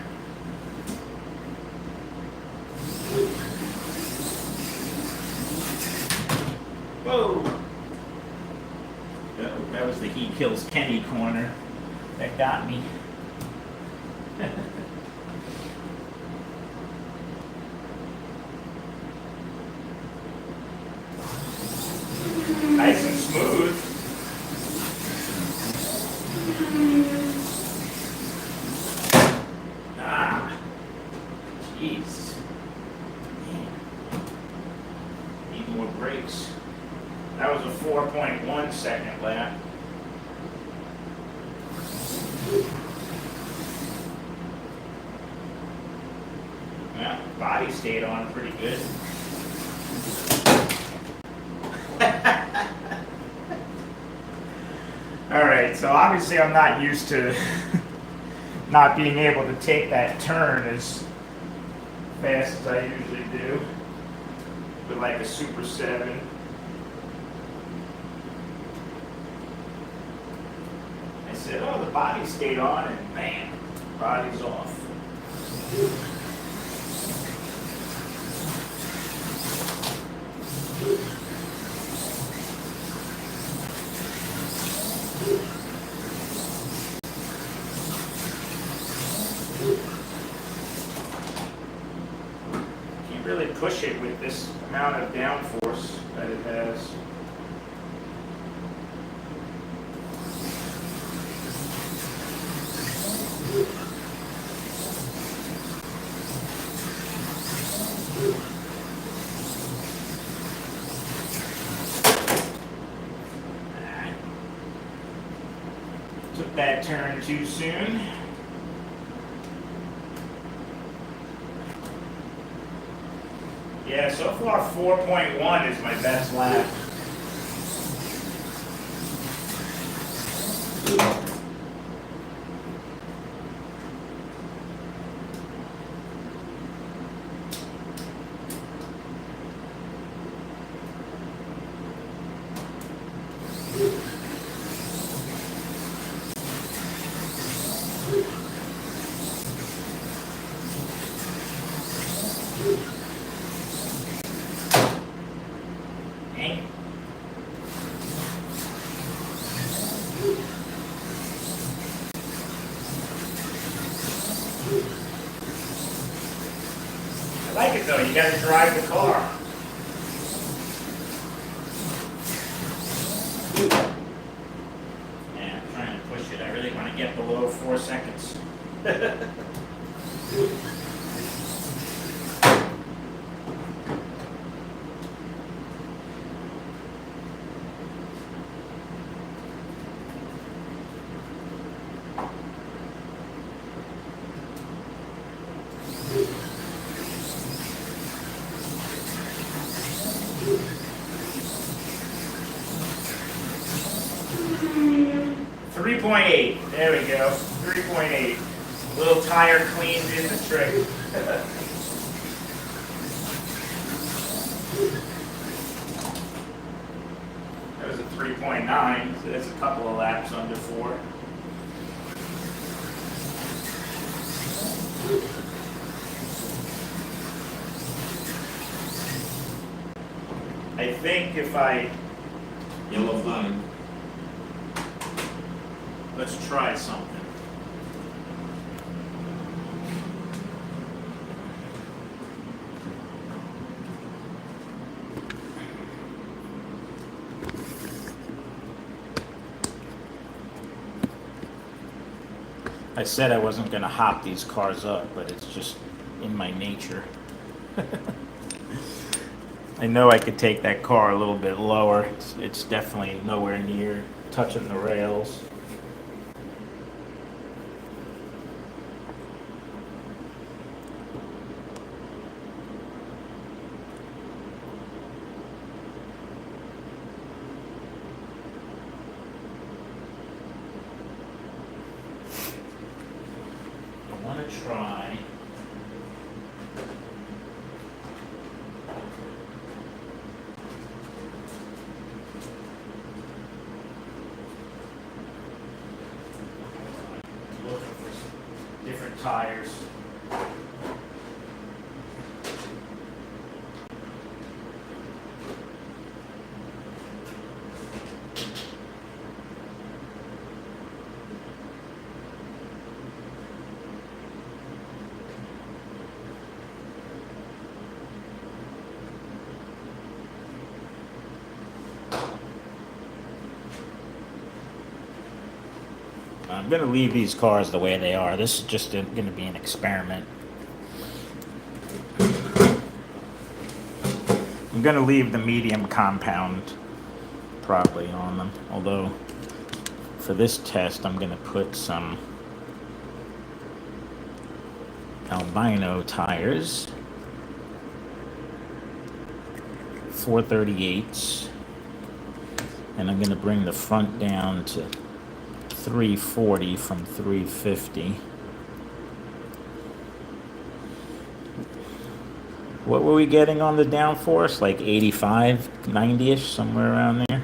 Whoa! That was the He Kills Kenny corner that got me. Nice and smooth. Ah, jeez. Man. Need more brakes. That was a 4.1 second lap. Yeah, body stayed on pretty good. All right, so obviously I'm not used to not being able to take that turn as fast as I usually do with like a Super 7. I said, oh, the body stayed on, and bam, body's off. Can't really push it with this amount of downforce that it has. Took that turn too soon. Yeah, so far 4.1 is my best lap. I like it though, you gotta drive the car. Yeah, I'm trying to push it. I really want to get below 4 seconds. .8. There we go. 3.8. Little tire clean did the trick. That was a 3.9, so that's a couple of laps under 4. I think if I... Yellow flag. Let's try something. I said I wasn't going to hop these cars up, but it's just in my nature. I know I could take that car a little bit lower. It's definitely nowhere near touching the rails. I want to try. Looking for different tires. I'm going to leave these cars the way they are. This is just going to be an experiment. I'm going to leave the medium compound probably on them, although for this test I'm going to put some albino tires, 438s, and I'm going to bring the front down to 340 from 350. What were we getting on the downforce? Like 85, 90-ish, somewhere around there?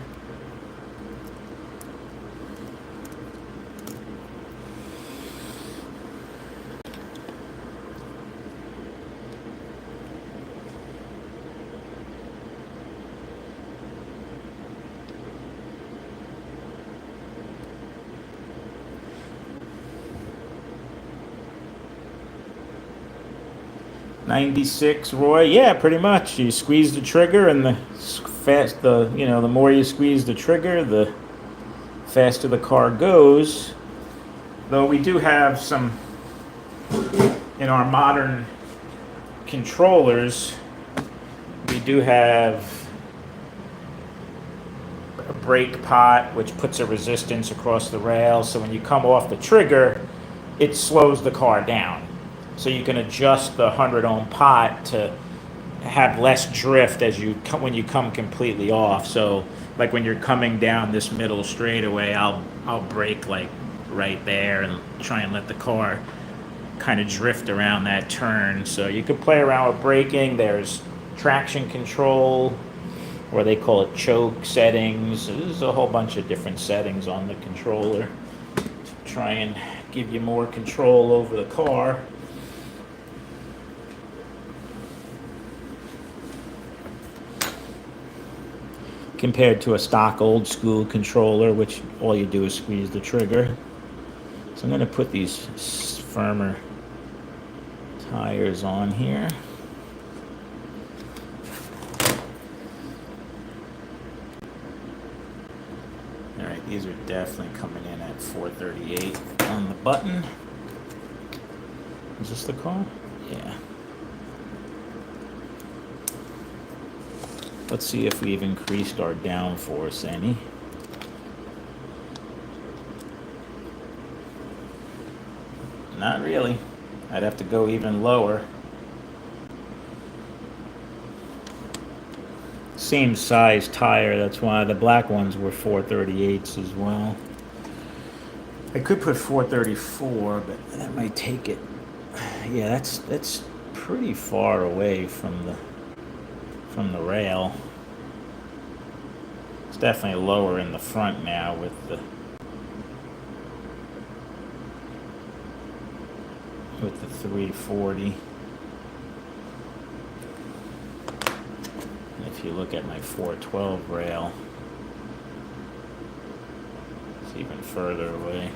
'96, Roy. Yeah, pretty much. You squeeze the trigger, and the more you squeeze the trigger, the faster the car goes. Though we do have some in our modern controllers. We do have a brake pot, which puts a resistance across the rail. So when you come off the trigger, it slows the car down. So you can adjust the 100 ohm pot to have less drift when you come completely off. So like when you're coming down this middle straightaway, I'll brake like right there and try and let the car kind of drift around that turn. So you can play around with braking. There's traction control, or they call it choke settings. There's a whole bunch of different settings on the controller to try and give you more control over the car. Compared to a stock old school controller, which all you do is squeeze the trigger. So I'm going to put these firmer tires on here. All right, these are definitely coming in at 438 on the button. Is this the car? Yeah. Let's see if we've increased our downforce any. Not really. I'd have to go even lower. Same size tire, that's why the black ones were 438s as well. I could put 434, but that might take it. Yeah, that's pretty far away from the rail. It's definitely lower in the front now with the 340. And if you look at my 412 rail, it's even further away.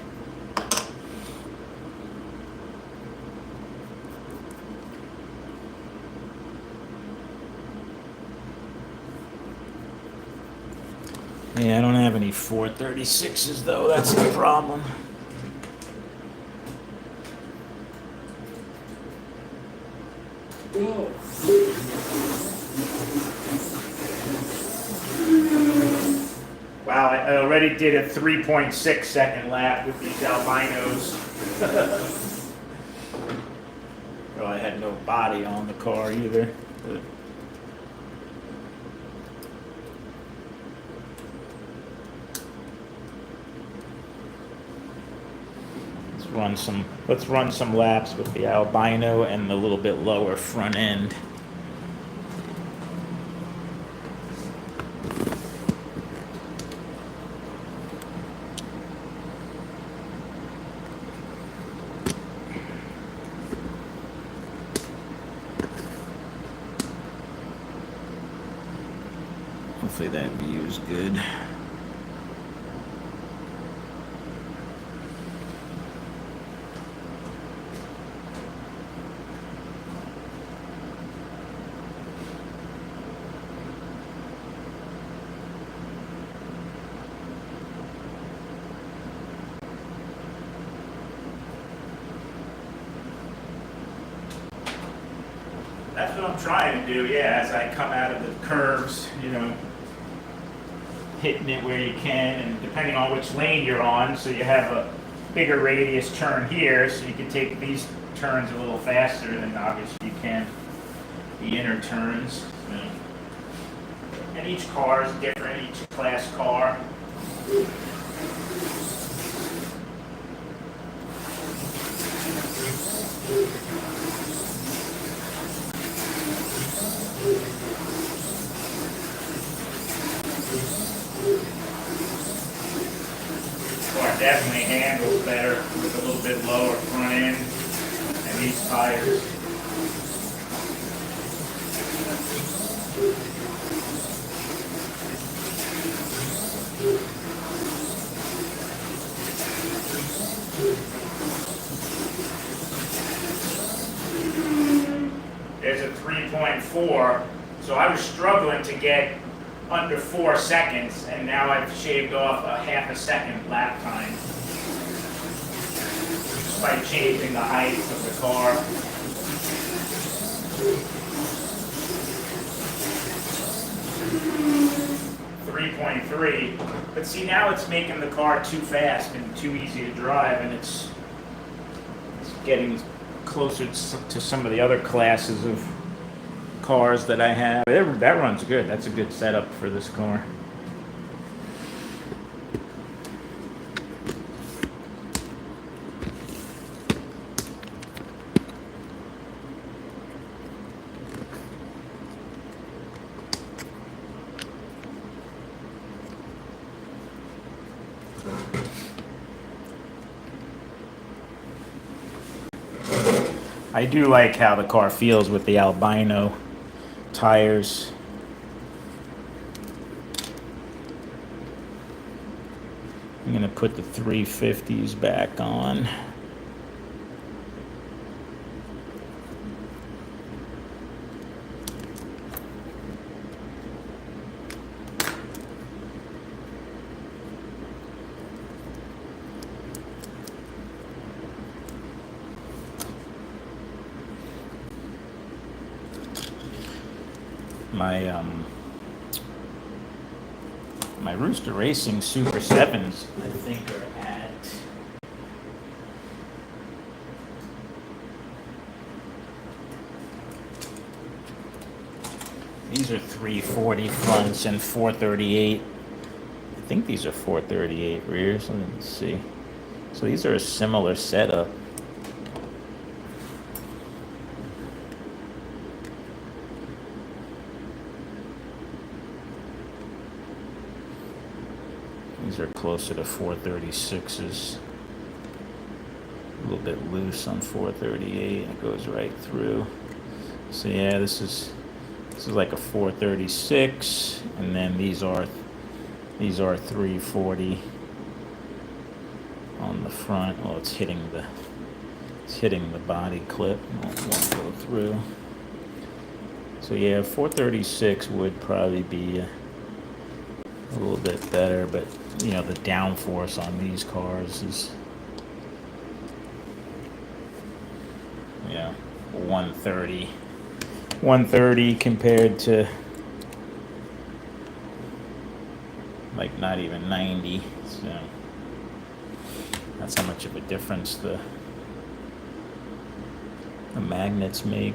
Yeah, I don't have any 436s though, that's the problem. Wow, I already did a 3.6 second lap with these albinos. Well, I had no body on the car either. But let's run some laps with the albino and the little bit lower front end. Hopefully that view is good. That's what I'm trying to do, yeah, as I come out of the curves, you know, hitting it where you can, and depending on which lane you're on, so you have a bigger radius turn here, so you can take these turns a little faster than obviously you can the inner turns. So. And each car is different, each class car. Car definitely handles better with a little bit lower front end and these tires. There's a 3.4, so I was struggling to get under 4 seconds, and now I've shaved off a half a second lap time just by changing the height of the car. 3.3, but see, now it's making the car too fast and too easy to drive, and it's getting closer to some of the other classes of cars that I have. That runs good. That's a good setup for this car. I do like how the car feels with the albino tires. I'm going to put the 350s back on. My Rooster Racing Super 7s, I think, are at these are 340 fronts and 438. I think these are 438 rears. Let's see. So these are a similar setup. These are closer to 436s. A little bit loose on 438. It goes right through. So yeah, this is like a 436, and then these are 340 on the front. Well, it's hitting the body clip. It won't go through. So yeah, 436 would probably be a little bit better, but you know, the downforce on these cars is 130 compared to like not even 90. So that's how much of a difference the magnets make.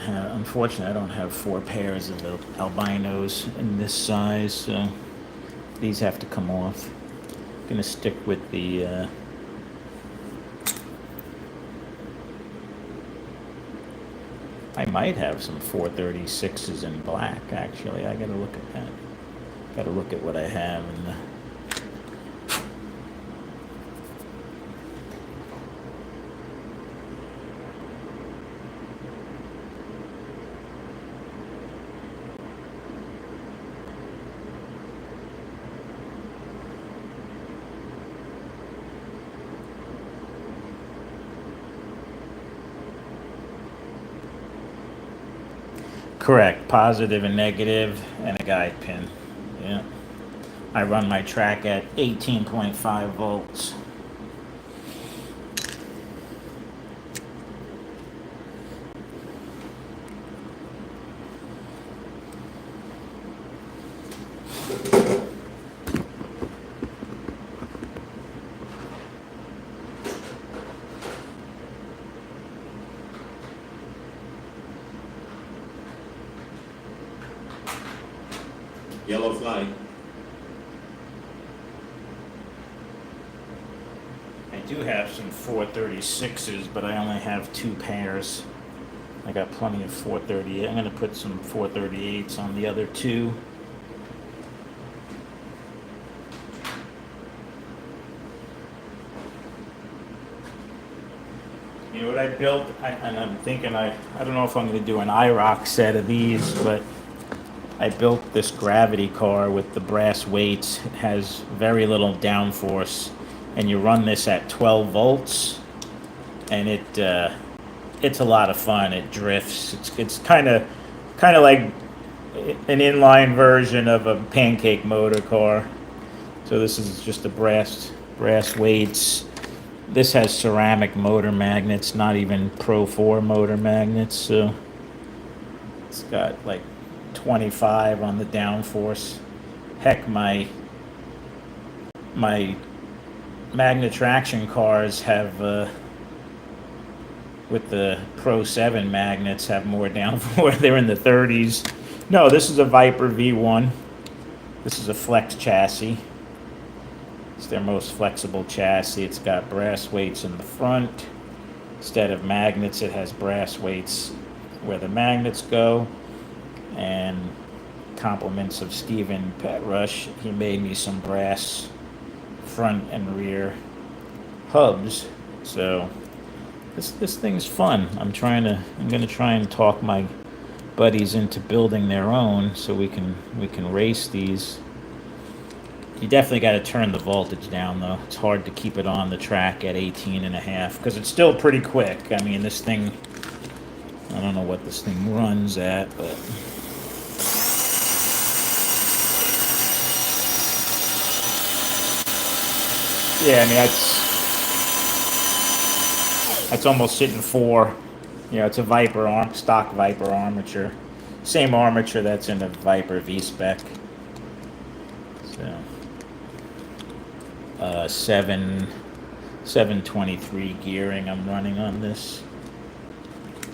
Unfortunately, I don't have 4 pairs of the albinos in this size, so these have to come off. I'm gonna stick with the I might have some 436s in black, actually. I gotta look at that. Gotta look at what I have in the correct, positive and negative, and a guide pin. Yeah. I run my track at 18.5 volts. Yellow flag. I do have some 436s, but I only have 2 pairs. I got plenty of 438. I'm going to put some 438s on the other 2. You know what I built? And I'm thinking I don't know if I'm going to do an IROC set of these, but I built this gravity car with the brass weights. It has very little downforce, and you run this at 12 volts, and it's a lot of fun. It drifts. It's kind of like an inline version of a pancake motor car. So this is just the brass weights. This has ceramic motor magnets, not even Pro 4 motor magnets. So it's got like 25 on the downforce. Heck, my magnet traction cars have with the Pro 7 magnets have more downforce. They're in the 30s. No, this is a Viper V1. This is a flex chassis. It's their most flexible chassis. It's got brass weights in the front. Instead of magnets, it has brass weights where the magnets go. And compliments of Stephen Petrush, he made me some brass front and rear hubs. So this thing's fun. I'm gonna try and talk my buddies into building their own so we can race these. You definitely got to turn the voltage down though. It's hard to keep it on the track at 18.5 because it's still pretty quick. I mean, this thing, I don't know what this thing runs at, but yeah, I mean that's almost hitting 4. You know, it's a Viper stock Viper armature, same armature that's in the Viper V-Spec. So 723 gearing I'm running on this,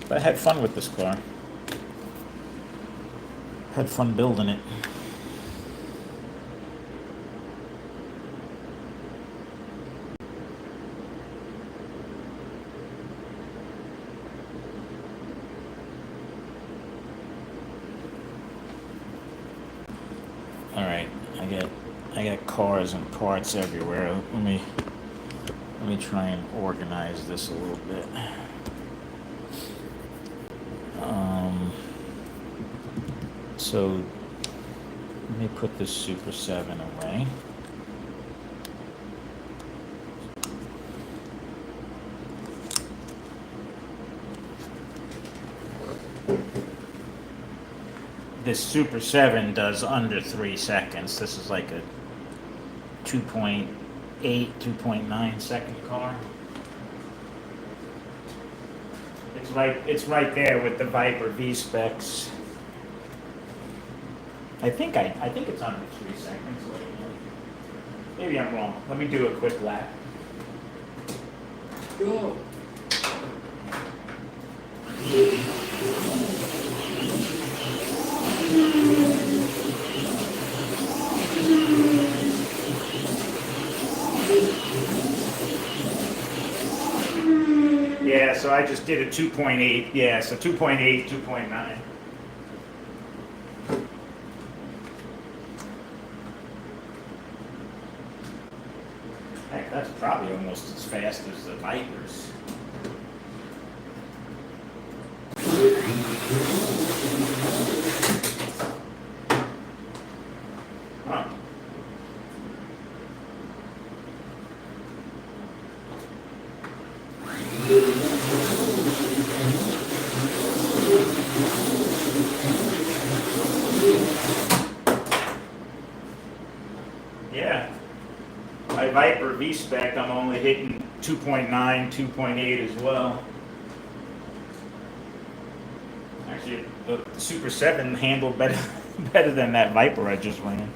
but I had fun with this car. Had fun building it. All right, I got cars and parts everywhere. Let me try and organize this a little bit. So let me put this Super 7 away. This Super 7 does under 3 seconds. This is like a 2.8, 2.9 second car. It's right there with the Viper V-Specs. I think it's under 3 seconds. Maybe I'm wrong. Let me do a quick lap. Go. Yeah, so I just did a 2.8. Yeah, so 2.8, 2.9. Heck, that's probably almost as fast as the Vipers. Huh. Yeah. My Viper V-Spec, I'm only hitting 2.9, 2.8 as well. Actually, the Super 7 handled better than that Viper I just ran.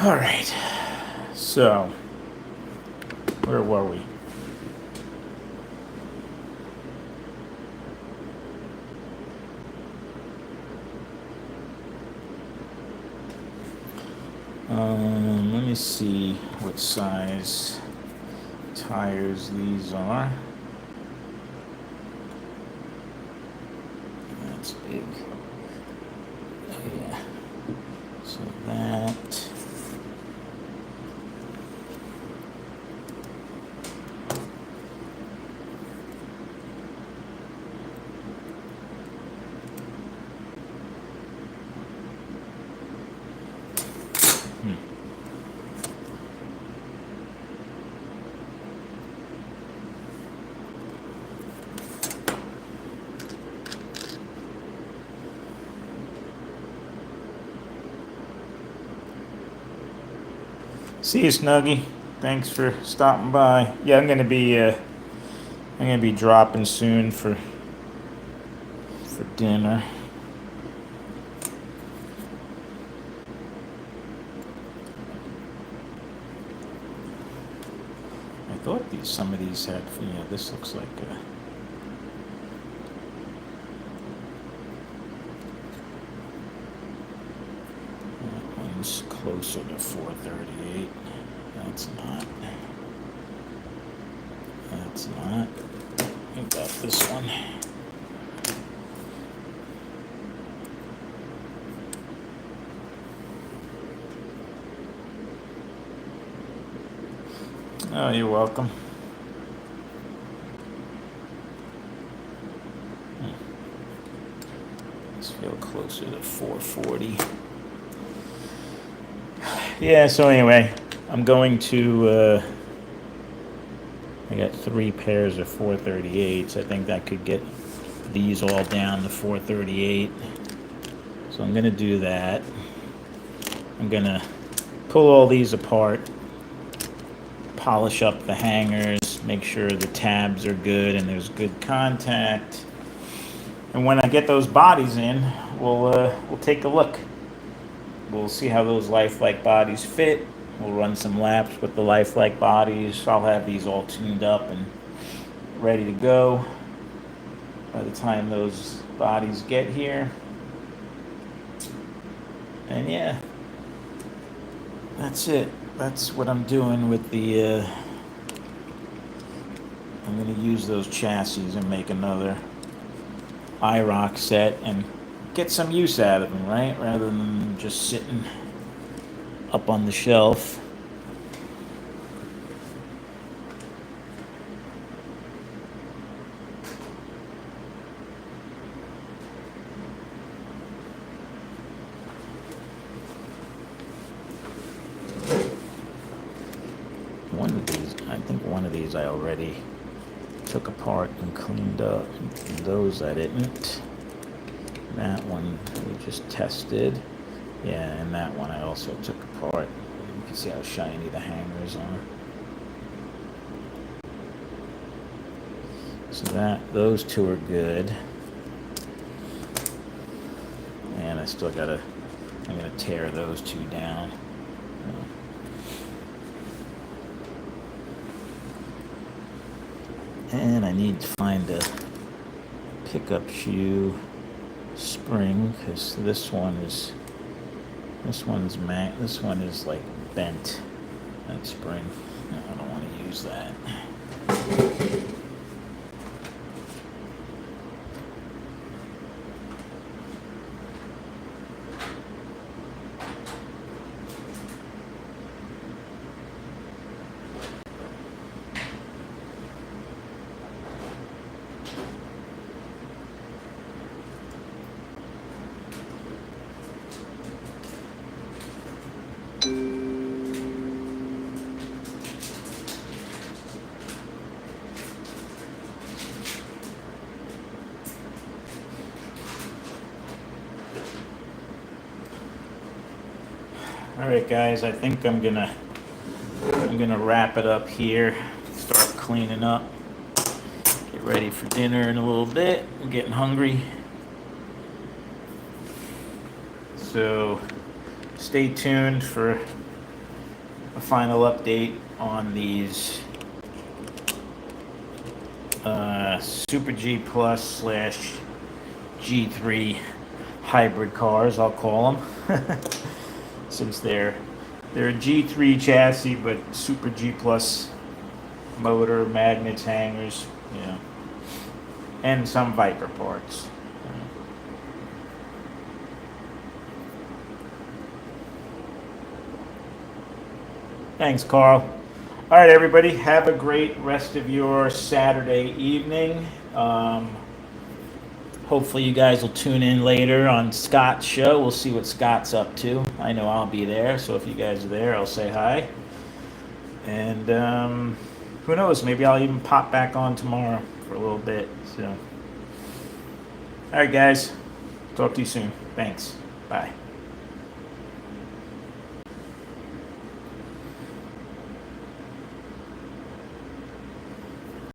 All right. So, where were we? Let me see what size tires these are. That's big. Yeah. So that. See you, Snuggie. Thanks for stopping by. Yeah, I'm gonna be dropping soon for dinner. I thought some of these had, this looks like that one's closer to 438. That's not. That's not. I got this one. Oh, you're welcome. Let's feel closer to 440. Yeah, so anyway, I'm going to, I got 3 pairs of 438s. I think that could get these all down to 438. So I'm going to do that. I'm going to pull all these apart, polish up the hangers, make sure the tabs are good and there's good contact. And when I get those bodies in, we'll take a look. We'll see how those lifelike bodies fit. We'll run some laps with the lifelike bodies. I'll have these all tuned up and ready to go by the time those bodies get here. And yeah, that's it. That's what I'm doing with the, I'm going to use those chassis and make another IROC set and get some use out of them, right? Rather than just sitting up on the shelf. One of these, I think one of these I already took apart and cleaned up. Those I didn't. That one we just tested. Yeah, and that one I also took apart. You can see how shiny the hangers are. So those two are good. And I still I'm gonna tear those two down. And I need to find a pickup shoe spring, because this one is like bent, that spring. No, I don't want to use that. All right, guys, I think I'm gonna wrap it up here, start cleaning up, get ready for dinner in a little bit. I'm getting hungry. So stay tuned for a final update on these Super G Plus slash G3 hybrid cars, I'll call them, since they're a G3 chassis, but Super G Plus motor, magnets, hangers, you know, and some Viper parts. Thanks, Carl. All right, everybody, have a great rest of your Saturday evening. Hopefully you guys will tune in later on Scott's show. We'll see what Scott's up to. I know I'll be there, so if you guys are there, I'll say hi. And who knows, maybe I'll even pop back on tomorrow for a little bit. So, all right, guys, talk to you soon. Thanks. Bye.